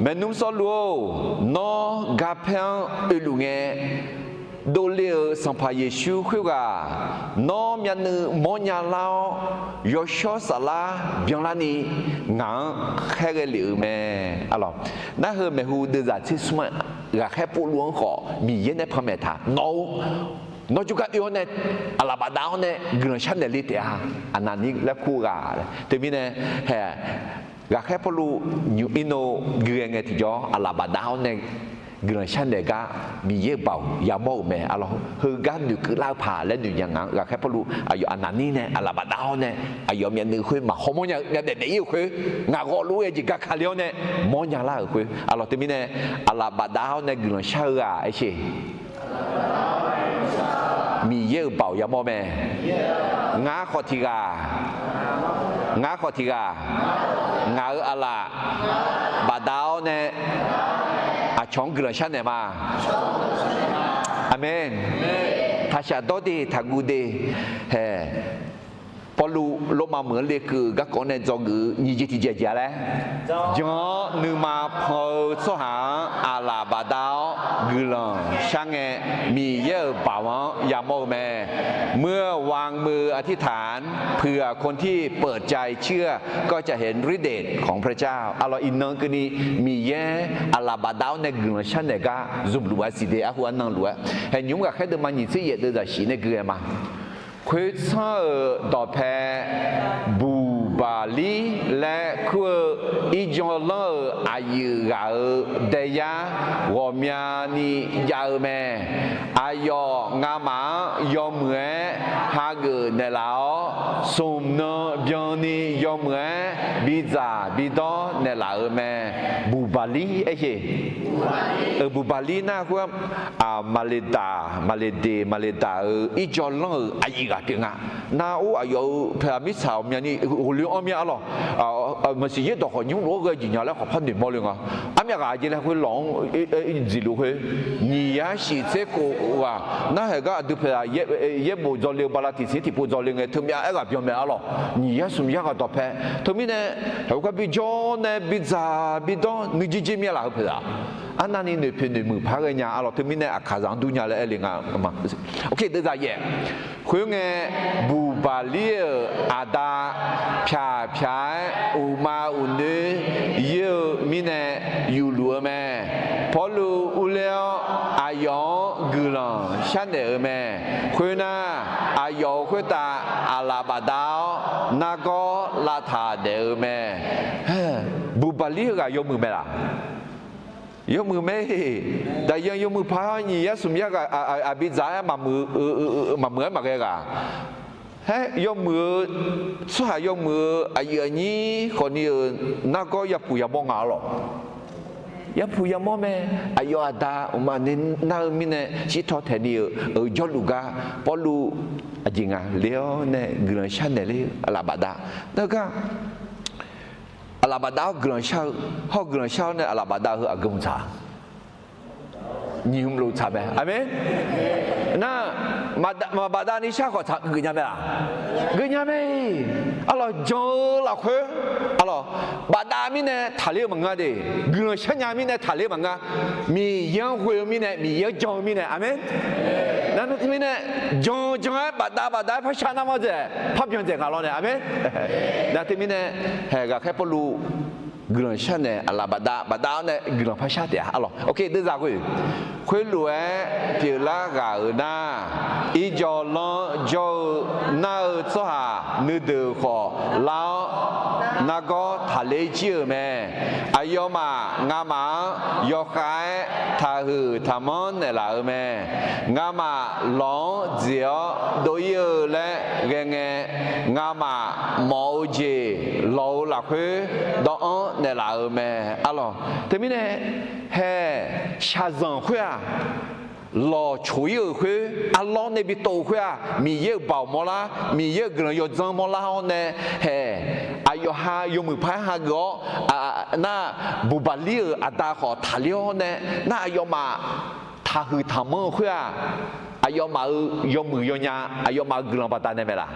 แม่นุ่มสอลูนอกาเพงลุงเงโดเลียสัมภาเยซูคุยกันน้อมยันนึมอญาลาวยอชอสลาเบียงลานีงานแค่เกลือแม่อะไรนั่นคือแม่ฮูเดือดที่สมัยก็แค่ปูล้วงขอมีเย็นในพระเมตตาโนจุกะอีโอเนี่ยอาลาบาดาวเนี่ยเงินชั้นเดลิเตียอันนั้นนี่แล้วคู่กันแต่มีเนี่ยแห่ก็แค่ปูลูยูอิโนเงินไงที่จ่ออาลาบาดาวเนี่ยเงินชั้นเด็กมีเยอะเบาอย่าโม่แม่อะไรคือการดูคือเล่าผ่าและดูอย่างงั้นก็แค่พอรู้อายุอันนั้นนี่เนี่ยอาลาบาดาวเนี่ยอายุมีนึกคุยมาฮอร์โมนเนี่ยเด็กๆอยู่คุยงาก็รู้เองจิกาคาเลียวเนี่ยมองอย่างไรคุยอะไรที่มีเนี่ยอาลาบาดาวเนี่ยเงินชั้นอะไอ้ชีมีเยอะเบาอย่าโม่แม่งาขอทีกางาขอทีกางาอาลาบาดาวเนี่ยอาชงกระชันเนี่ยมาอาเมนถ้าชาโดดีถ้ากูดีเฮ้พอรู้ลมมาเหมือนเลยคือก็ก่อนในจอกือยี่จิตเจียแล้วย้อนนึกมาพอสหาอาลาบาดาวกุลังช่างเงมีเยอะป่าวอย่าโมแม่เมื่อวางมืออธิษฐานเพื่อคนที่เปิดใจเชื่อก็จะเห็นฤทธิ์เดชของพระเจ้าอัลลอฮ์อินนังก็นี่มีเยอะอาลาบาดาวในกุลังช่างเนี่ยก็จุบลัวสิเดียหัวนังลัวเห็นยุ่งกับแค่เดิมมันยิ่งเสียเดินจากสีในเกลือมาคุยซ้อต่อแพบูบาลีและคุยอีจอลอายุกาเดียวมีนี่ยาวแม่อายองามายอมเหมือนฮาเกเนลาวสมนบิยนี่ยอมเหมือนบิจาบิดอเนลาวแม่บูบาลีเอ้ยบูบาลีน่าคุยมาเลดาอีจอลอายุกาถึงน่าอายุพระมิสาวมีนี่เรื่องอะไรอ่ะมันสิ่งที่ต่อคนยุ่งรู้ก็ยิ่งใหญ่แล้วขอพันธุ์มอลเลยอ่ะอามีอะไรเนี่ยคุยหลงจิลุคุยนี่ยาสิเจ้ากูว่าน่าเหรอดูเพื่อเย็บบุจอลีบาลาติสิที่บุจอลีเงี้ยทุ่มยาเอ็กซ์เปียมอะไรนี่ยาสุมยาก็ต่อไปทุ่มเนี่ยเขาก็บิจอนเนี่ยบิจาบิดอนนึกจีมีอะไรเพื่ออันนั้นนี่เนี่ยเป็นมือพักเนี่ยอะไรทุ่มเนี่ยอาคาจังดุนยาเลยเองอ่ะมาโอเคเดี๋ยวจะแย่คุยเนี่ยบูบาลีอาดาพยาอุมาอุนเดยมิเนยูลัวแม่พอลูอุเลออายองกุลังฉันเดอแม่คุยนะอา有回答阿拉巴达那个拉塔的咩？不巴里个有没啦？有没？但ยัง有没怕你呀？什么个比咋嘛嘛个个？有没？出还有没？你可能那个也不要帮我了。ya punya mome ayo ada umane na mine sito thani joluga polu ajinga leo ne gran chanel alabada daga alabada gran sha ho gran sha ne alabada ho agum cha nyum lu cha be amen na mabada ni sha ko cha gnya be la gnya be alo jo la khwe alo bada mi ne thale manga de gna shanya mi ne thale manga mi yang hwe mi ne mi yang jo mi ne amen na mi ne jo bada pha sha na mo je pha pyon je ga lo ne amen na ti mi ne he ga khe polu gna sha ne ala bada ne gna pha sha de alo okay de za kwe khwe lue pi la ga na i jo lo jo na so ha nu de kho lao那个他来接咩？哎呦嘛，俺嘛要开他去他们那来咩？俺嘛浪只都有嘞，俺嘛毛子老落去到那来咩？啊咯，对面呢，嘿，下人会啊。老出油会，阿老那边都会啊，米有包么啦，米有个人要怎么啦呢？嘿，哎呦哈，有没拍哈个那不把里阿达好他了呢？那要嘛，他和他们会啊，哎呦嘛有没有呀？哎呦嘛个人把单呢没啦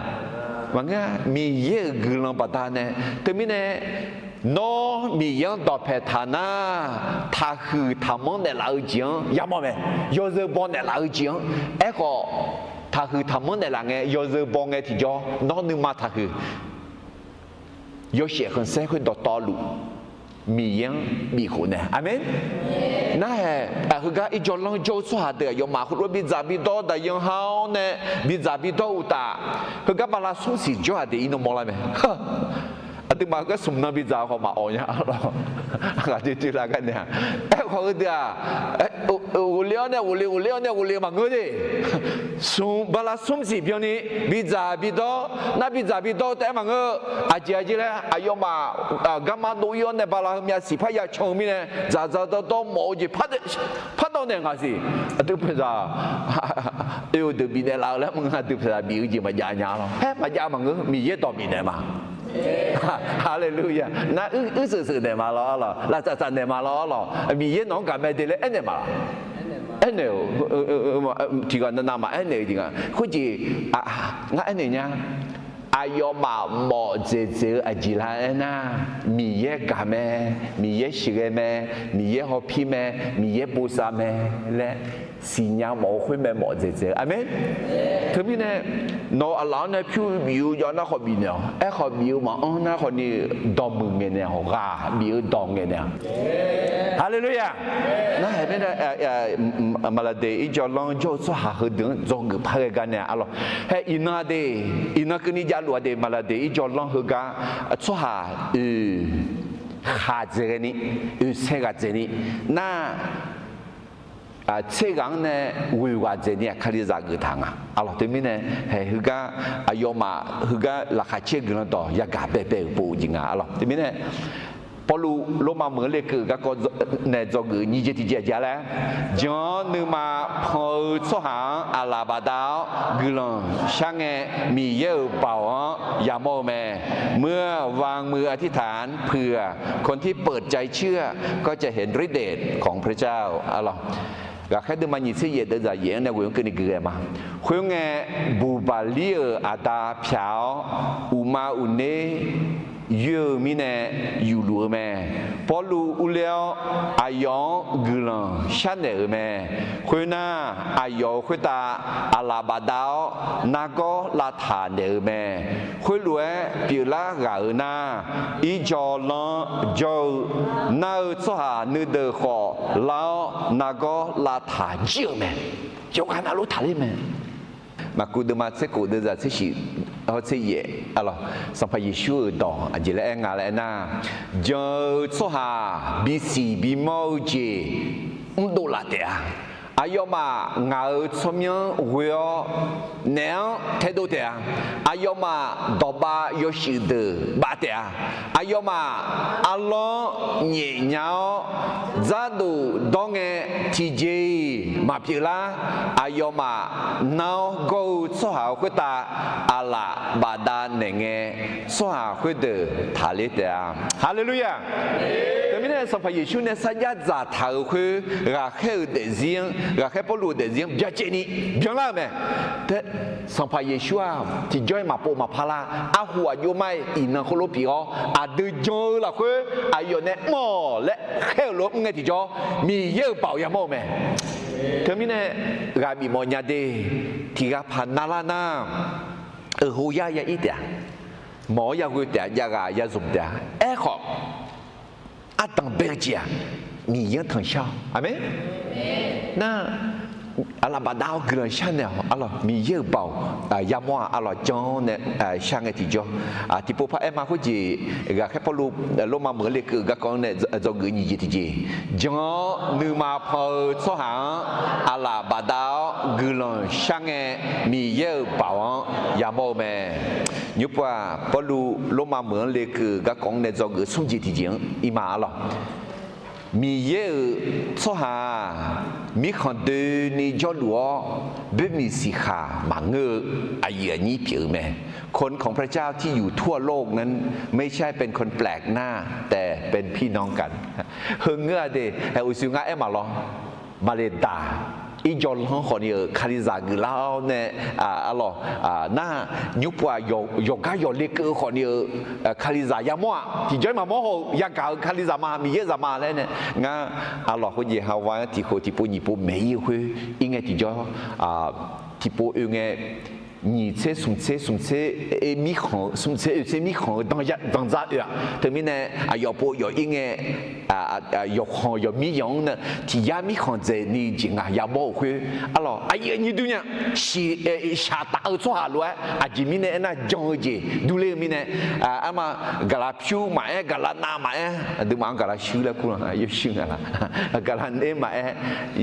？maka mi ye gelang patane temine no mi yang do petana ta hu ta mon de lao jiang ya mo me yo ze bon de lao jiang e ko ta hu ta mon de la nge yo ze bon nge ti jo no nu ma ta hu yo xie hen se hu do to lu mi yang mi hu ne amen na he hu ga i jo long jo su ha de yo ma hu lo bi za bi do da yang hao ne bi za bi do ta hu ga ba la su si jo ha de ino mo la me tu mà cái sum na bây giờ họ mà ổn nhá rồi, cái gì là cái này, họ cái gì à, uliao này mà người đi, sum, bao la sum gì biểu này, bây giờ na bây giờ tại mà người, aji này, ayo mà, gamma đối yếu này bao la hôm nay sĩ phải ya chồng mi này, giờ đó mỗi gì phát đâu này cái gì, tu bây giờ, yêu từ bên này lao lắm, mình tu bây giờ biểu gì mà già nhá rồi, mà già mà người, mi ye đó mi này mà. Hallelujah. Na sự này mà lo, là thật này mà lo, vì yên nó cảm thấy là anh này mà, anh này, chỉ còn là mà anh này gì cả, có gì ngã anh này nha, ayo mà bỏ dễ aji la na, mi ye cảm mi ye shige mi ye hopi mi ye busa le. Xin nhau một khối mẹ một dễ amen thứ bên này nó ở lão này phiêu biểu cho nó khó bị nào khó biểu mà nó khó đi đòn mừng ngày nào gà biểu đòn ngày nào hallelujah nó hay bên này mà là để cho long cho số hạ hơn đường cho người phải cái này alo hay ina cái này giá lúa để mà là để cho long hơn cái số hạ khá dễ này xe cái dễ này na 최강 내 위와제니 칼리자 그탕아 알로 때문에 해가 아요마 해가 라카체 그런도 야가 베베 보징아 알로 때문에 Paulu loma mele ke ga ko ne zo gu ni je ti je ja la jon nu ma pho so ha alabada gulon change mi ye pao ya mo me เมื่อวางมืออธิษฐานเพื่อคนที่เปิดใจเชื่อก็จะเห็นฤทธิเดชของพระเจ้าอัลลอฮ์gà khách đưa mà nhìn thấy vậy để giải này quyển kinh này mà khuyên nghe bù bà lia ada piao uma une yêu mi nè yêu lúa mẹ Paulu uleo ayo gulan chanel mẹ khuyên na ayo khuyên ta alabadao nago la thà nè mẹ khuyên lúa biểu la gà na ý cho lo cho na cho hà nữ đời khó lao nago la thà chiều mẹ cho cái nào lúc thà đi mẹ Maku dema seku de za seshi ho se ye alors sampai Yesus do ajile ngale na je soha bisi bimoje dola tea ayo ma ngao somyo weo neo tedo tea ayo ma doba yoshide ba tea ayo ma alo nye nyao zadu donge tije ma pila ayo ma nao go soha kweta ala bada nenge soha kwede thale tea hallelujah Termine sampai Yesus ne saja za tahu ke rakhel de ziang rakhel polu de ziang bien jeni bien là mais sampai Yesus ti joy ma po ma phala a hua yo mai ina kholo pio a de jo la ke ayo ne mo le khel lo nge ti jo mi ye bao ya mo me Termine ga mi mo nya de ti ga phanala na hu ya ya i dia mo ya hu dia ya ga ya zum dia e kho a当白家，你也疼笑，阿妹。那阿拉把刀个人想呢，阿拉米也包亚莫阿拉将呢想个地方啊，ที่พวกเอ็มมาคุยก็แค่พอลูลงมาเหมือนเลยคือก็講呢就個你嘢地將你มาพอสหา阿拉把刀個人想個米也包亞莫咩？如果พอลูลงมาเหมือนเลยคือก็講呢就個送嘢地方อีมา阿拉。มีเยอะสหามีคนเดินในจอลัวเบื้องมีสีขามังเงออาเยียนี้เปียแม่คนของพระเจ้าที่อยู่ทั่วโลกนั้นไม่ใช่เป็นคนแปลกหน้าแต่เป็นพี่น้องกันเฮงเงอเดเฮอุซิงาเอมาลอมาเลดาอีจอลของคนเนี่ยคาริซากือลาวเนี่ยอะไรน่ายุบว่าโยกายเล็กคนเนี่ยคาริซายามัวที่จะมาโมโหยากาคาริซามามีเยอะมาเลยเนี่ยงั้นอะไรคนยี่ห้อว่าที่เขาที่ปุ่นญี่ปุ่นไม่有会应该ที่จะที่ปุ่น应该你这送这米行送这米行当咋样？对面呢要不要应该要行要米样呢？ที่ยา米行在你境啊要不会啊咯？哎呀，你对呀，是下大做下来，啊，这米呢那讲的，ดูเลย米呢啊嘛，กะลาผิวมากะลาหน้ามาดูมันกะลาชิวแล้วกูนะยิ่งชิวกะลากะลาเนี่ยมา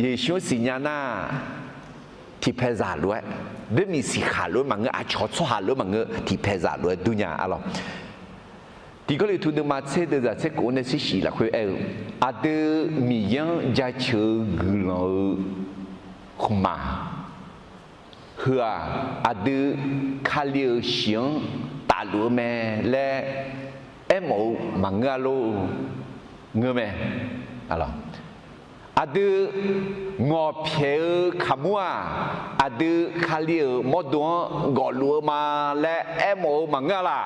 ยิ่งชิวสิญญาณที่เพซาด้วยเบื้องมีสีขาวด้วยมังเงออาชอดสหาด้วยมังเงอที่เพซาด้วยดุนยาอะไรที่ก็เลยทุนมาเสด็จเสกคนนั้นสิสิละคุยอาเดมียังจะเชื่อกลอขมาเฮืออาเดคาเลียเสียงตาลัวแม่และโมมังเงอโลเงอแม่อะไรอาดูงอเพียขมัวอาดูคาเลียมดวงกอลัวมาและโมมังเงล่ะ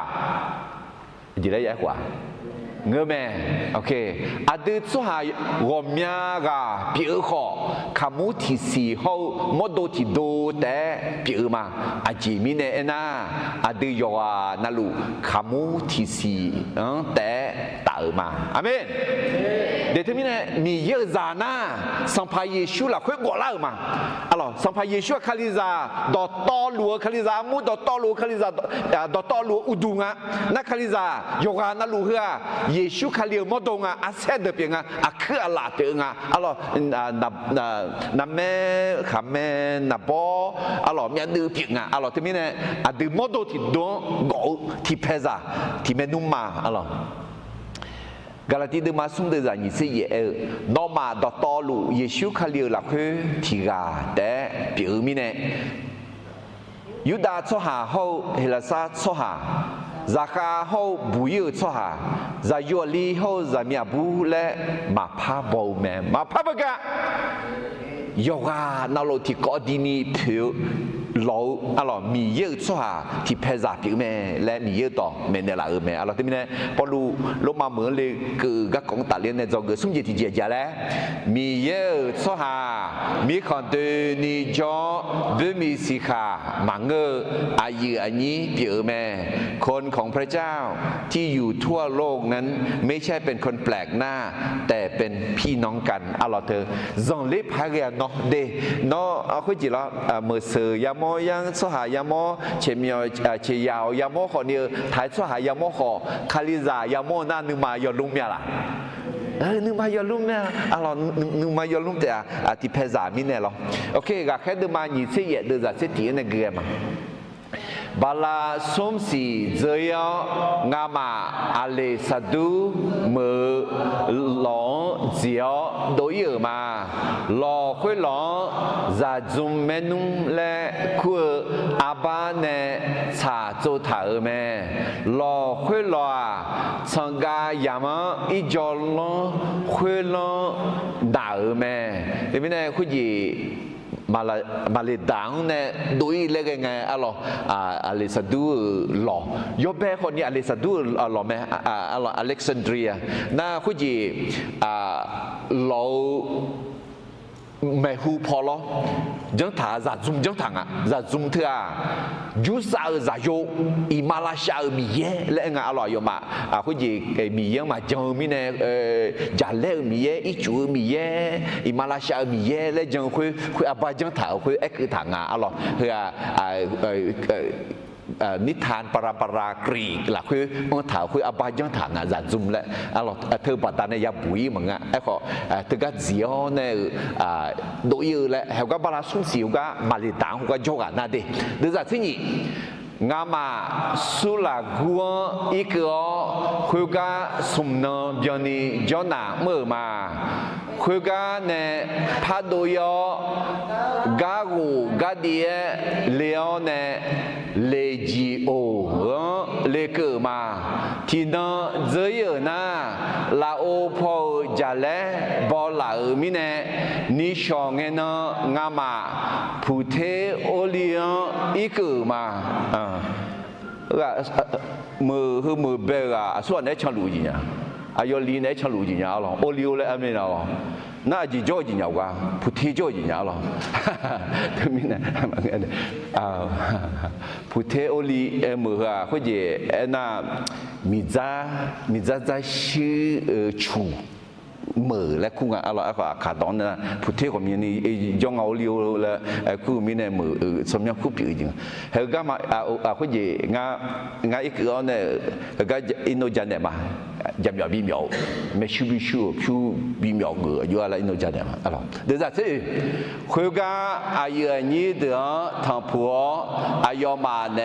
จีได้ยังกว่าเงอแม่โอเคอาดูสุหายงอมีกาเปียขอขมุที่สี่เขามดที่ดูแต่เปียมาอาจีมีเนน่าอาดูยอนาลูขมุที่สี่แต่ตามาอาเมนเดี๋ยวที่นี่เนี่ยมีเยอะจานะสัมภาเยซูละคุยกว่าแล้วมาอะไรสัมภาเยซูคาลิซาดอตอลัวคาลิซามูดอตอลัวคาลิซาดอตอลัวอุดุงะนักคาลิซาโยกานาลูเฮเยซูคาลิโมดงะอาเซเดเปียงะอาคืออาลาเปียงะอะไรนับแม่ขาแม่นับบออะไรมีอันดื้อเปียงะอะไรที่นี่เนี่ยอันดื้อโมดที่ดงโกที่เพซาที่เมนุมาอะไรกาลาติดมาสุ่มเดือดนี่สิเออนอมาดอตอลูเยซูคาลิลักคือที่กาแต่ปีมีเนี่ยยูดาโซฮาเขาเฮลซาโซฮาซาคาเขาบุยโซฮาซาโยลีเขาซามีอาบูและมาพาโบแมมาพาบกะโยกานาโลที่กอดีนีผิวเราอะไรมีเยอะส่วนที่เพซาผิวแม่และมีเยอะต่อแม่เนี่ยละแม่อะไรที่นี่พอรู้ลงมาเหมือนเลยคือก็ของตาเลียนเนี่ยจะเกิดสุ่มเจติเจียแล้วมีเยอะส่วนมีคนเดินนี่จอด้วยมีสีขามังเงออายุอันนี้ผิวแม่คนของพระเจ้าที่อยู่ทั่วโลกนั้นไม่ใช่เป็นคนแปลกหน้าแต่เป็นพี่น้องกันอะไรเธอจงเล็บหาเรียนเนาะเดเนาะเอาคุยจีละเมื่อเสือยาม么样说下要么前面前摇要么可呢台说下要么可卡里扎要么那你嘛要弄咩啦นึกมาอย่าลุ่มเนี่ยเรานึกมาอย่าลุ่มแต่ที่เพจามิเนี่ยหรอโอเคก็แค่ดูมาหนีเสียเดือดเสียทีนั่นเกมบาลาสมศรีเจียงามาอาเลสดูมือหลงเจียโดยมาหลอกคุยหลงจะจุ่มเมนุและคุยอาบาเนชาโจถาเมหลอกคุยหลอสังกายามอีจอลงคุยหลงด่าเมเดี๋ยวนี้คุยมาเลดังเนี่ยดูอีเล็กไงอเลซาดูหล่อยอแบคนนี้อเลซาดูหล่อไหมอเล็กซานเดรียน่าคุยหล่อไม่หูพอหรอจังถาจะจุ่มจังถังจะจุ่มเถอะยูซาจะโยอิมาลาชามีเย่และงาอร่อยอยู่มาคุยมีเย่มาจังมีเนี่ยจันเล่มีเย่อีจูมีเย่อิมาลาชามีเย่และจังคุยอาบาจังถาคุยเอ็กถังอร่อยเพื่อนิทานปรากรีกล่ะคือมันถามคืออบายยังถามจะจุ่มแล้วเธอปัตตานียาบุยมึงไอ้ข้อเธอก็เสียเนี่ยโดยแหละเขาก็บาลาสุ่มเสียวก็มาลิตังเขาก็โจกันนั่นดิเดี๋ยวจะที่นี่งามาสุลากัวอีกเขาก็สุ่มน้ำจนี่จน่าเมื่อมาเขาก็เนี่ยพัดโดยกากูกาดีเลี้ยวเนี่ยเลจีโอเลเกอมาที่นั่นเจียนะลาโอพอจะเล่บอลามิเนนิชองเงนงามาพุทเทโอเลียอีกมามือเบลส่วนไหนฉันรู้จริงๆอายุลีไหนฉันรู้จริงๆหรอโอเลียเลยไม่รู้น่าจะจ่อจริงๆว่าพุทธิจ่อจริงๆหรอถึงมีนะพุทธิโอลีมือเขาจะน่ามีจะชื่อชูมือและคู่กันอะไรก็ขาดตอนนั้นพุทธิก็มีนี่ย่องเอาเลี้ยวแล้วคู่มีเนี่ยมือสมยังคู่ปีจริงเฮก็มาเขาจะงาอีกอันเนี่ยก็อินโดจีเนียมา一秒2秒，没修不修，修2秒个，有阿拉弄家的嘛，阿拉。对啥子？回家阿有你的汤婆，阿要嘛呢，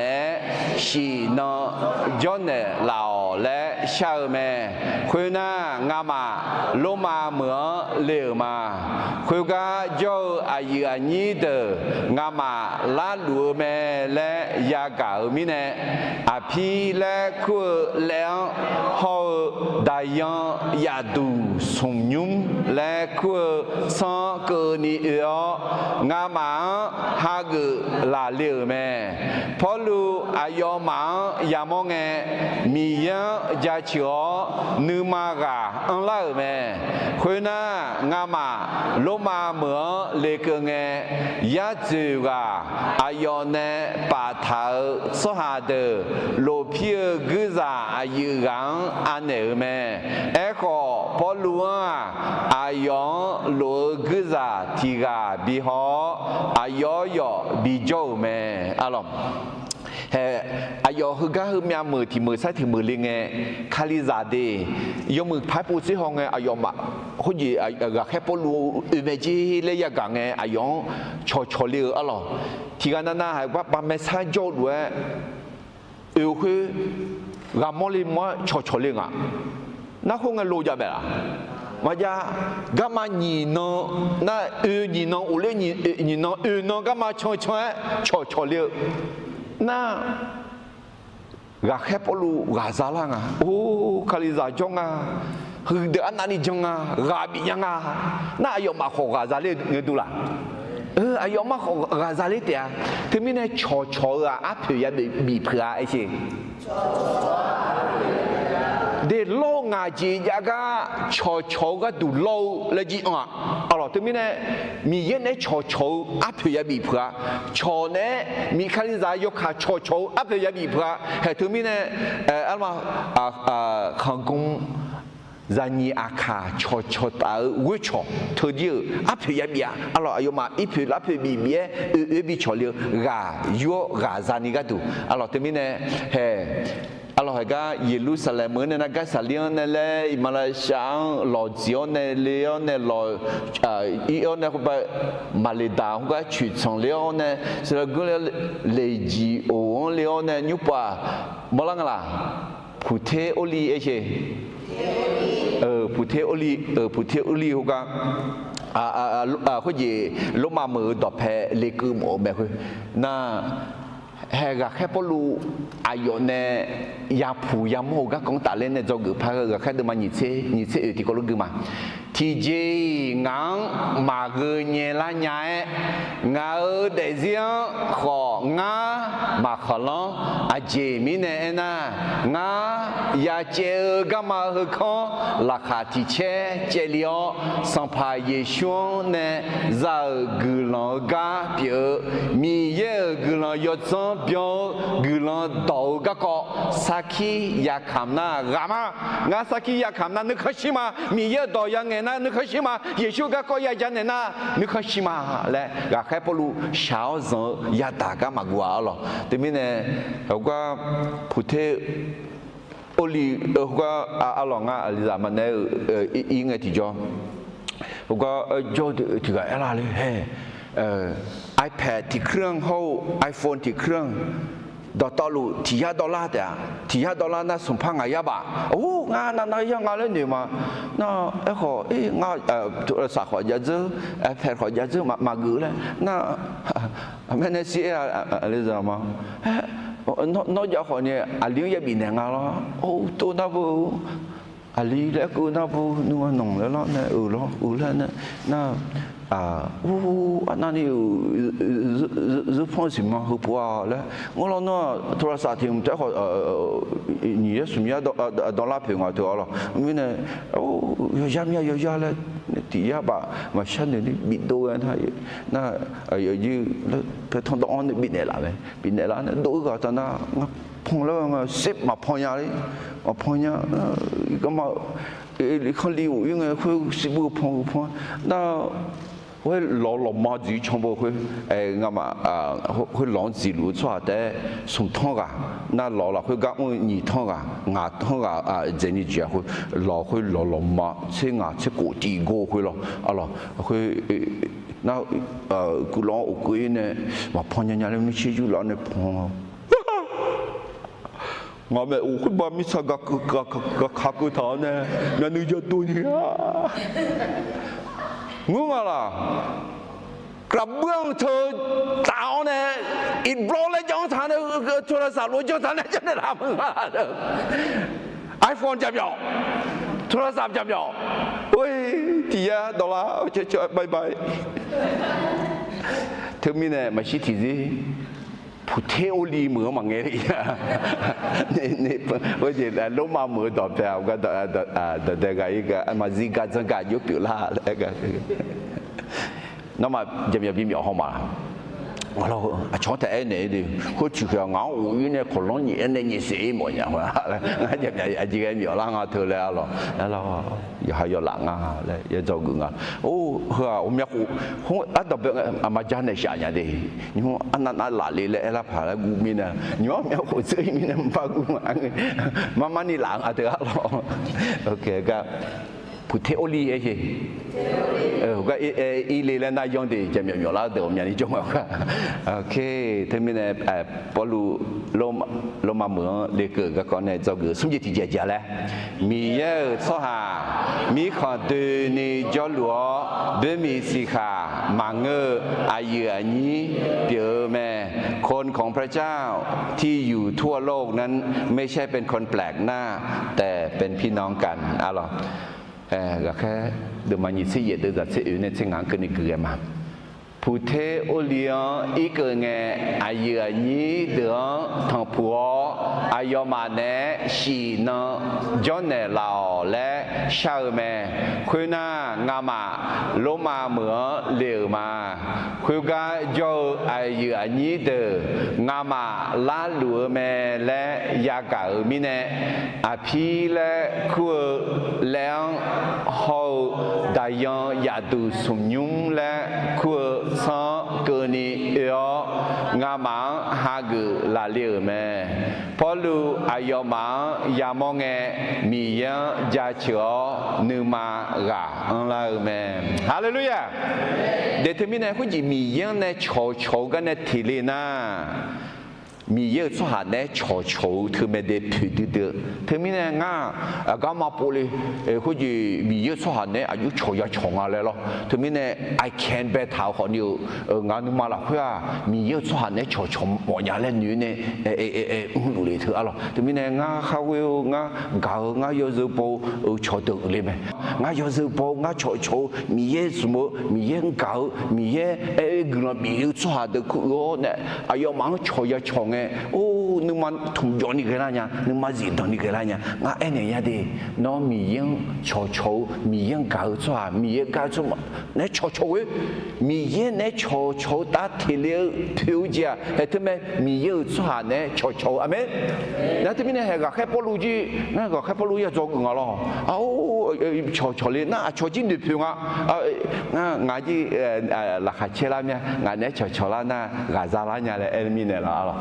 是呢，叫呢老来小妹，回呢阿妈老妈么留嘛，回家叫阿有你的阿妈拉路妹来牙膏咪呢，阿皮来哭了好。đại yang yadu sung nhung lẽ của sang cơ ni eo ngã má ha gự là liều mẹ phó lu ayo má ya mong nghe mi yang ya chó nữ ma gà ăn lại mẹ khơi na ngã má lô ma mưa lê cơ nghe ya chữ gà ayo nè bà thảo số hà đờ lô phía gư giả ayu gang anh mẹ ê khổ bỏ lúa ayong lúa cứ ra thì gà bị họ ayo bị dâu mẹ alom ayo hư gà hư mẹ mưa thì mưa sai thì mưa liền nghe khali ra đi yo mưa phải bố sĩ hong nghe ayo mà hồi gì gà khép bỏ lúa mẹ chỉ lấy ya gà nghe ayong cho liu alom thì gà nana hay bắt ba mẹ sai dâu lúa yêu hư gà mò li mò cho liu à nó không nghe lô ra bè à mà giờ gà mà nhìn nó nhìn nó u lên nhìn nó gà mà cho liu na gà khép ở lu gà giá lang à ô kali giá jong à hư để anh đi jong à gà bị nhang à na ayo mà khổ gà giá lên người tu là ayo mà khổ gà giá lên tiệt thì mình này cho à áp thử ya bị phơi ai chứ để lâu ngày chỉ giá cả cho cái đủ lâu là gì à? Alors, từ mình này, mình hiện nay cho áp thử ya bị phá, cho này mình khai ra yêu cả cho áp thử ya bị phá, hay từ mình này, anh mà hàng công รานีอาคาชอชอตาวิชอเธอเดียวอภิยาบียอะลออายุมาอีพิลอภิบีเบียบิชอเลียกาโยกาซานิกาดูอะลอเตมิเนเฮalors regarde Jérusalem ne na ga salion ne le Malaysia lo jion ne leon ne lo ion ne ba maleda ga chu chong leon ne c'est le le ji o leon ne nyu pa molang la puthe oli eche puthe oli ga เขาจีลงมามือดอกแพเลกือหมอแบบคือน่าแห่กับแค่พอรู้อายุเนี่ยยาผูยาโมก็คงตัดเล่นในจอกือพากับแค่เดิมมาหนีเช่ที่ก็รู้กือมาที่เจงังมาเกยเนล่าใหญ่งาเดเซียของามาขลังอาเจมิเนน่างายาเจก็มาเฮคอนราคาที่เชเจลิโอสัมภารยิชวนเนี่ยจะกุลกาเปียมีเยกุลยศเปียกุลดาวก็สักขียาคำน่ากามางาสักขียาคำน่านึกชิมามีเยดาวยังไงนะนึกชิมาเยชูก็ยาจันเนี่ยนะนึกชิมาและก็แค่พอรู้ชาวสงยาตากามากว่าหรอแต่ไม่เนี่ยเขาก็พูดเทโอลีก็อาลองอ่ะลิซามันเนี่ยอีเงี้ยที่จอเขาก็จอที่ก็อะไรเลยiPad ที่เครื่องเขา iPhone ที่เครื่องดอตลูที่$1แต่ที่$1น่ะส่งพังอะไรบ้างโอ้งานนั่นยังงานเล่นอยู่มาน่ะของานโทรศัพท์ขอยาเจอ iPad ขอยาเจอมากือเลยน่ะไม่ได้เสียอะไรจะมานอกจากขอเนี่ยอาลียังบินงานแล้วโอ้ตัวน่ะบูอาลีแล้วกูน่ะบูนัวหนงแล้วเนี่ยแล้วเนี่ยน่ะ那你日方什么好不好嘞？我老那突然啥天最好你也什么到那边我头了，因为呢有家嘞，第一吧，嘛现在你变多人他那有他通到安的变来了呗，变来了那多个真那我碰了我10嘛碰下哩，我碰下咁嘛，你看你有因为会10个碰那。會攞馬子全部去啱嘛去攞字路出嚟送湯噶，那攞啦去夾我二湯噶，牙湯噶這呢住去攞馬車牙車過地過去咯，啊咯去那佢攞佢呢話碰人家咧咪車住攞你碰。我咪我佢話咪實個卡佢頭呢，那你就對呀。งูอะไรกระเบื้องเธอเต่าเนี่ยอินโปรเลยจ้องทานเนี่ยโทรศัพท์รู้จ้องทานเนี่ยจะได้ทำอะไรไอโฟนจับหยอกโทรศัพท์จับหยอกโอ้ยที่$1เฉยๆบายเธอมีเนี่ยมาชี้ทีสิผู้เที่ยวลีเหมือมังเงี้ยนี่ว่าจะล้มมาเหมือต่อไปเอาก็แต่เด็กอีกมาซิกาจังกายุบอยู่ละแล้วก็นั่นมาจะมีบิมเอาเข้ามา我老坐在那里，我去看俺屋里那可能你什么样哇？俺就这个苗啦，俺头来了，然后还有狼啊，来也照顾俺。哦，呵，我们我特别阿妈家那下人的，你说俺那哪里来？俺爬来古面呢？你说苗火这面呢，不古俺，妈妈你狼啊得了，OK 个。ผู้เทโอลีเอเช่ก็อีเลนได้ยองดีจะมีอยู่แล้วเดี๋ยวมีนี่จงเอาค่ะโอเคทั้งนี้เนี่ยพอรู้ลมมาเหมือนเลเกอร์ก็ก่อนเนี่ยจะเกิดสมจิตที่เจแล้วมีเยอะสหามีขอดูนี่จอลัวเบมีสิขามังเงออายุอันนี้เปียแม่คนของพระเจ้าที่อยู่ทั่วโลกนั้นไม่ใช่เป็นคนแปลกหน้าแต่เป็นพี่น้องกันอะไรก็แค่เดี๋ยวมันยิ่งเสียเดี๋ยวจะเสียอยู่ในเชิงงานกันอีกเกี่ยมาผู้เทโอเลียอีกเงยอายุอันนี้เดือดทางผัวอายุมาเนสีนจนเนลาและ下面回那俺嘛罗马么流嘛回个就有你的俺嘛拉路么来亚个米呢啊皮来可两好大样也都松用来可上个你要俺嘛哈个拉流么พอลูอายอมังยามองเงมียังจะเชื่อนึกมากะอันละแม่ฮาเลลูยาเดี๋ยวมีเนี่ยคุณจีมียังเนี่ยโชกันเนี่ยทีเลยนะมีเยอะสุดหาเนี่ยโชถึงไม่ได้ผิดเด้อถึงมีเนี่ยง่าก็มาพูดเลยคุณจีมีเยอะสุดหาเนี่ยอายุโชยาชงอะไรหรอถึงมีเนี่ย I can't bet ท้าวคนอยู่งานนึกมาละเพื่อมีเยอะสุดหาเนี่ยโชหมดอย่างเล่นอยู่เนี่ยดูเลยเถอะหรอถึงมีเนี่ยง่าเขาเวลง่าเก่าง่าเยอะสุดโบโชตึกเลยไหมง่าเยอะสุดโบง่าโชมีเยอะสมมีเยอะเก่ามีเยอะกลุ่มมีเยอะสุดหาเด็กคนเนี่ยอายุมังโชยาชงโอ้นึกมันทุ่มย้อนนี่กันแล้วเนี่ยนึกมันจีนตอนนี้กันแล้วเนี่ยงั้นไอ้เนี่ยยัดดิน้องมียังโชมียังเก่าจ้ามียังเก่าจ้าเนี่ยโชเว้ยมียังเนี่ยโชตาทีเลี้ยวผิวเจ้าแต่ทำไมมียังจ้าเนี่ยโชอ่ะมั้ยแล้วที่มีเนี่ยก็แค่พอรู้จีนั่นก็แค่พอรู้อยากจงกันหรอเอาโชเลยน่าโชจริงดิผิวอ่ะงั้นงานจีราคาเช่แล้วเนี่ยงานเนี่ยโชแล้วน่ากาซาลาเนี่ยเลยเอ็นมีเนี่ยละหรอ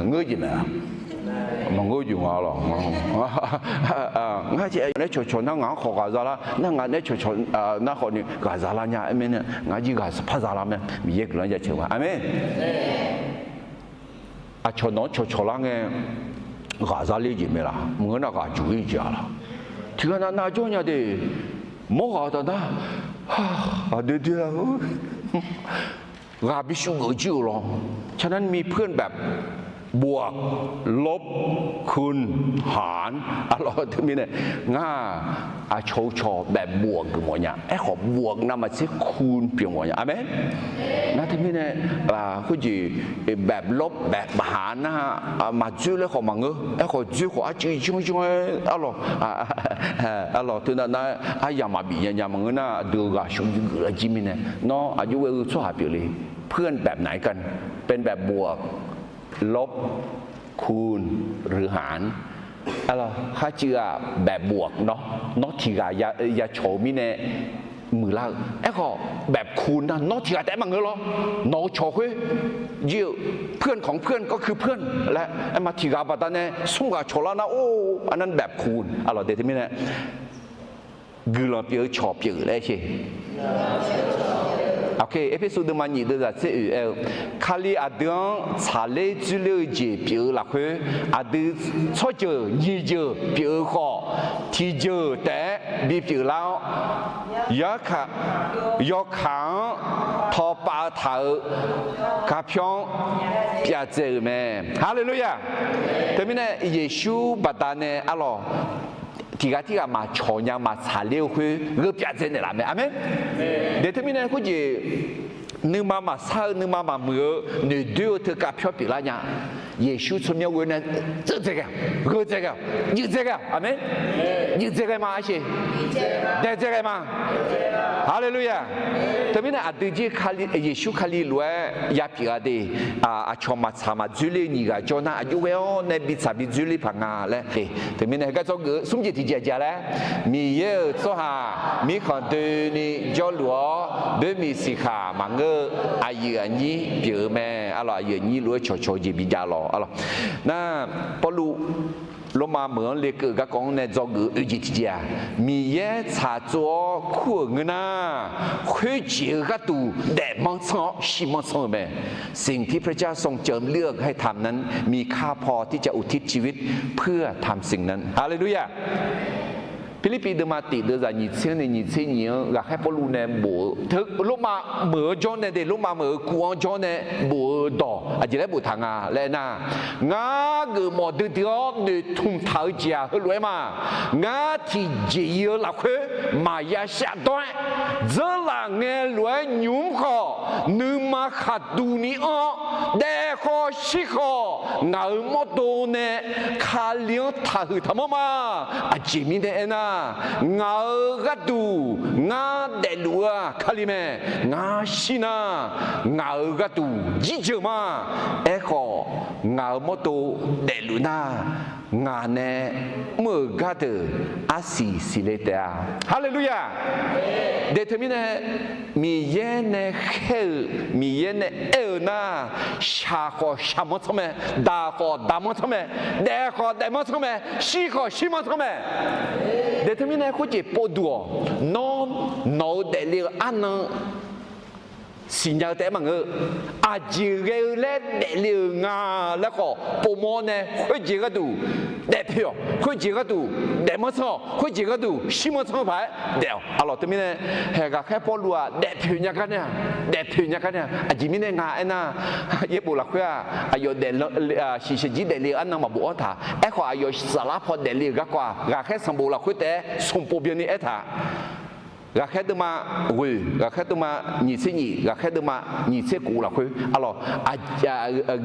เงยจีเนี่ยมันก็อยู่มาหรอกงั้นที่เนี่ยโชนั่งงานขอกาซาลานั่งงานเนี่ยโชนั่งคนนี้กาซาลาเนี่ยเอ็มเนี่ยงานจีกาสพัซาลาเนี่ยมีเยอะกว่าจะเชื่อว่าอเมน啊，瞧侬瞧那个牙啥里去没啦？我那个注意家了。听看那叫人的，没好的那，对啊，牙必须我救了。ฉะนั้นมีเพื่อนแบบบวกลบคูณหารอะไรที่มีเนี่ยง่าโชแบบบวกกับหมดเนี่ยไอ้ขอบวกนำมาใช้คูณเปลี่ยนหมดเนี่ยอเมนนะที่มีเนี่ยคุณจีแบบลบแบบหารนะมาจื้อแล้วขอมังไอ้ขอจื้อขอจื้อช่วยอะไรตัวนั้นไอ้ยามาบียามังนะดูกาชงยืดจิมิเนี่ยน้องอายุเวลสุดาเปลี่ยนเลยเพื่อนแบบไหนกันเป็นแบบบวกลบคูณหรือหารอะไรข้าเชื่อแบบบวกเนาะที่กายาโฉมิเนมือล่าไอ้ก็แบบคูณนะที่กาแต่มังเงอโนโฉเฮ้ยเยอะเพื่อนของเพื่อนก็คือเพื่อนและไอ้มาที่กาบัตเนี่ยสุ่งกาโฉแล้วนะโอ้อันนั้นแบบคูณอะไรเดี๋ยวที่มิเนกือเราเปียโฉเปียเลยใช่OK， เอพิโซดมันยี่เดือดเสียคาลีอาเดียงชาเลจุเลจีเปียหลักคืออาเดียชอเจอยี่เจอเปียขอที่เจอแต่บีเปียแล้วยอขังทอปาเถากาพิองเปียเจอแม่ฮาเลลูยาแต่ไม่แน่เยซูบัดนั้นอะหรอที่กามาชอยังมาชาเลวคือเรื่องพิจารณาละแม่อเมนเดี๋ยวที่มีเนี่ยคุณจีนึกมาซานึกมาเมื่อนึกดูเธอกาพิจารณาเนี่ยเยซูชมยาวเนี่ย这个有这个阿门有这个吗อาชีได้这个吗ฮาเลลูยาแต่ไม่น่าอดีตที่ขาลีเยซูขาลีล้วนยาพิจารณาชมมาสามาจุลีนี่ก็จนอายุเวลเนี่ยบิดจุลีพังงาเลยแต่ไม่น่าก็จะสมจิตที่เจาะเลยมีเยอะสุดฮะมีคนเดินนี่จอลัวเดินมีสิขามังเกออายุอันนี้เปลี่ยนแม่อะไรอายุนี้ล้วนโชจีบิจาลอะไร那พอรู้ลงมาเหมือนเล็กก็กองในจอกือจิตเจียมีเยชาจัวคู่เงินนะคุยจีก็ดูแดดมังสงชิมังสงแม่สิ่งที่พระเจ้าทรงเจิมเลือกให้ทำนั้นมีค่าพอที่จะอุทิศชีวิตเพื่อทำสิ่งนั้นฮาเลลูยาฟิลิปปินส์มาติดเดือน2000ก็แค่พอรู้เนี่ยบัวถึงลงมาเหมือนจอนเนี่ยเดี๋ยวลงมาเหมือนกวางจอนเนี่ยบัวดอกอาจจะได้บัวทางแล้วนะงาเกิดหมดเดือดเนี่ยทุ่มเท้าเจียรวยมางาที่เจียหลักคือมายาชาดอยเจอหลังเงี้ยรวยยุ่งข้อนึกมาขัดดูนี่อ๋อเด็ก ข้อชิคอเงาหมดโดเนคาเลียงท่าหือทำมาอาจิมิเดนะเงากระดูงาเดลัวคาลิเมงาชินาเงากระดูยิ่งเจอมาข้อเงาหมดโดเดลุนางานเนเมื่อกาเดอาศิสิเลเตาฮาเลลูยาเดทมิเนมีเยเนเฮมีเยเนเอนาชาขอชามทำไมดาขอดามทำไมเดขอเดมทำไมชีขอชีมทำไมเดทมิเนคุจิปดัวนอนเดลีอันนั้นสิ่งอย่างแต่มันอาจีเกลเดลีงาแล้วก็ปูโมเน่คุยจีก็ดูเดพิโอคุยจีก็ดูเดมซ่อคุยจีก็ดูชิมซ่อไปเดี๋ยวอะไรตัวนี้เนี่ยเฮก็แค่พอรู้ว่าเดพิโอเนี่ยกันเนี่ยเดพิโอเนี่ยกันเนี่ยอาจีมีเนี่ยงาเอ็น่ะเย็บบุหรี่คุยอายุเดลชิชจีเดลีอันนั้นมาบุอัฐาขออายุสารพัดเดลีก็กว่าแค่สมบูรณ์คุยแต่สมบูรณ์นี่อัฐาก็แค่ตัวมาวิก็แค่ตัวมาหนีเสียหนีก็แค่ตัวมาหนีเสียกูละคุยอะไร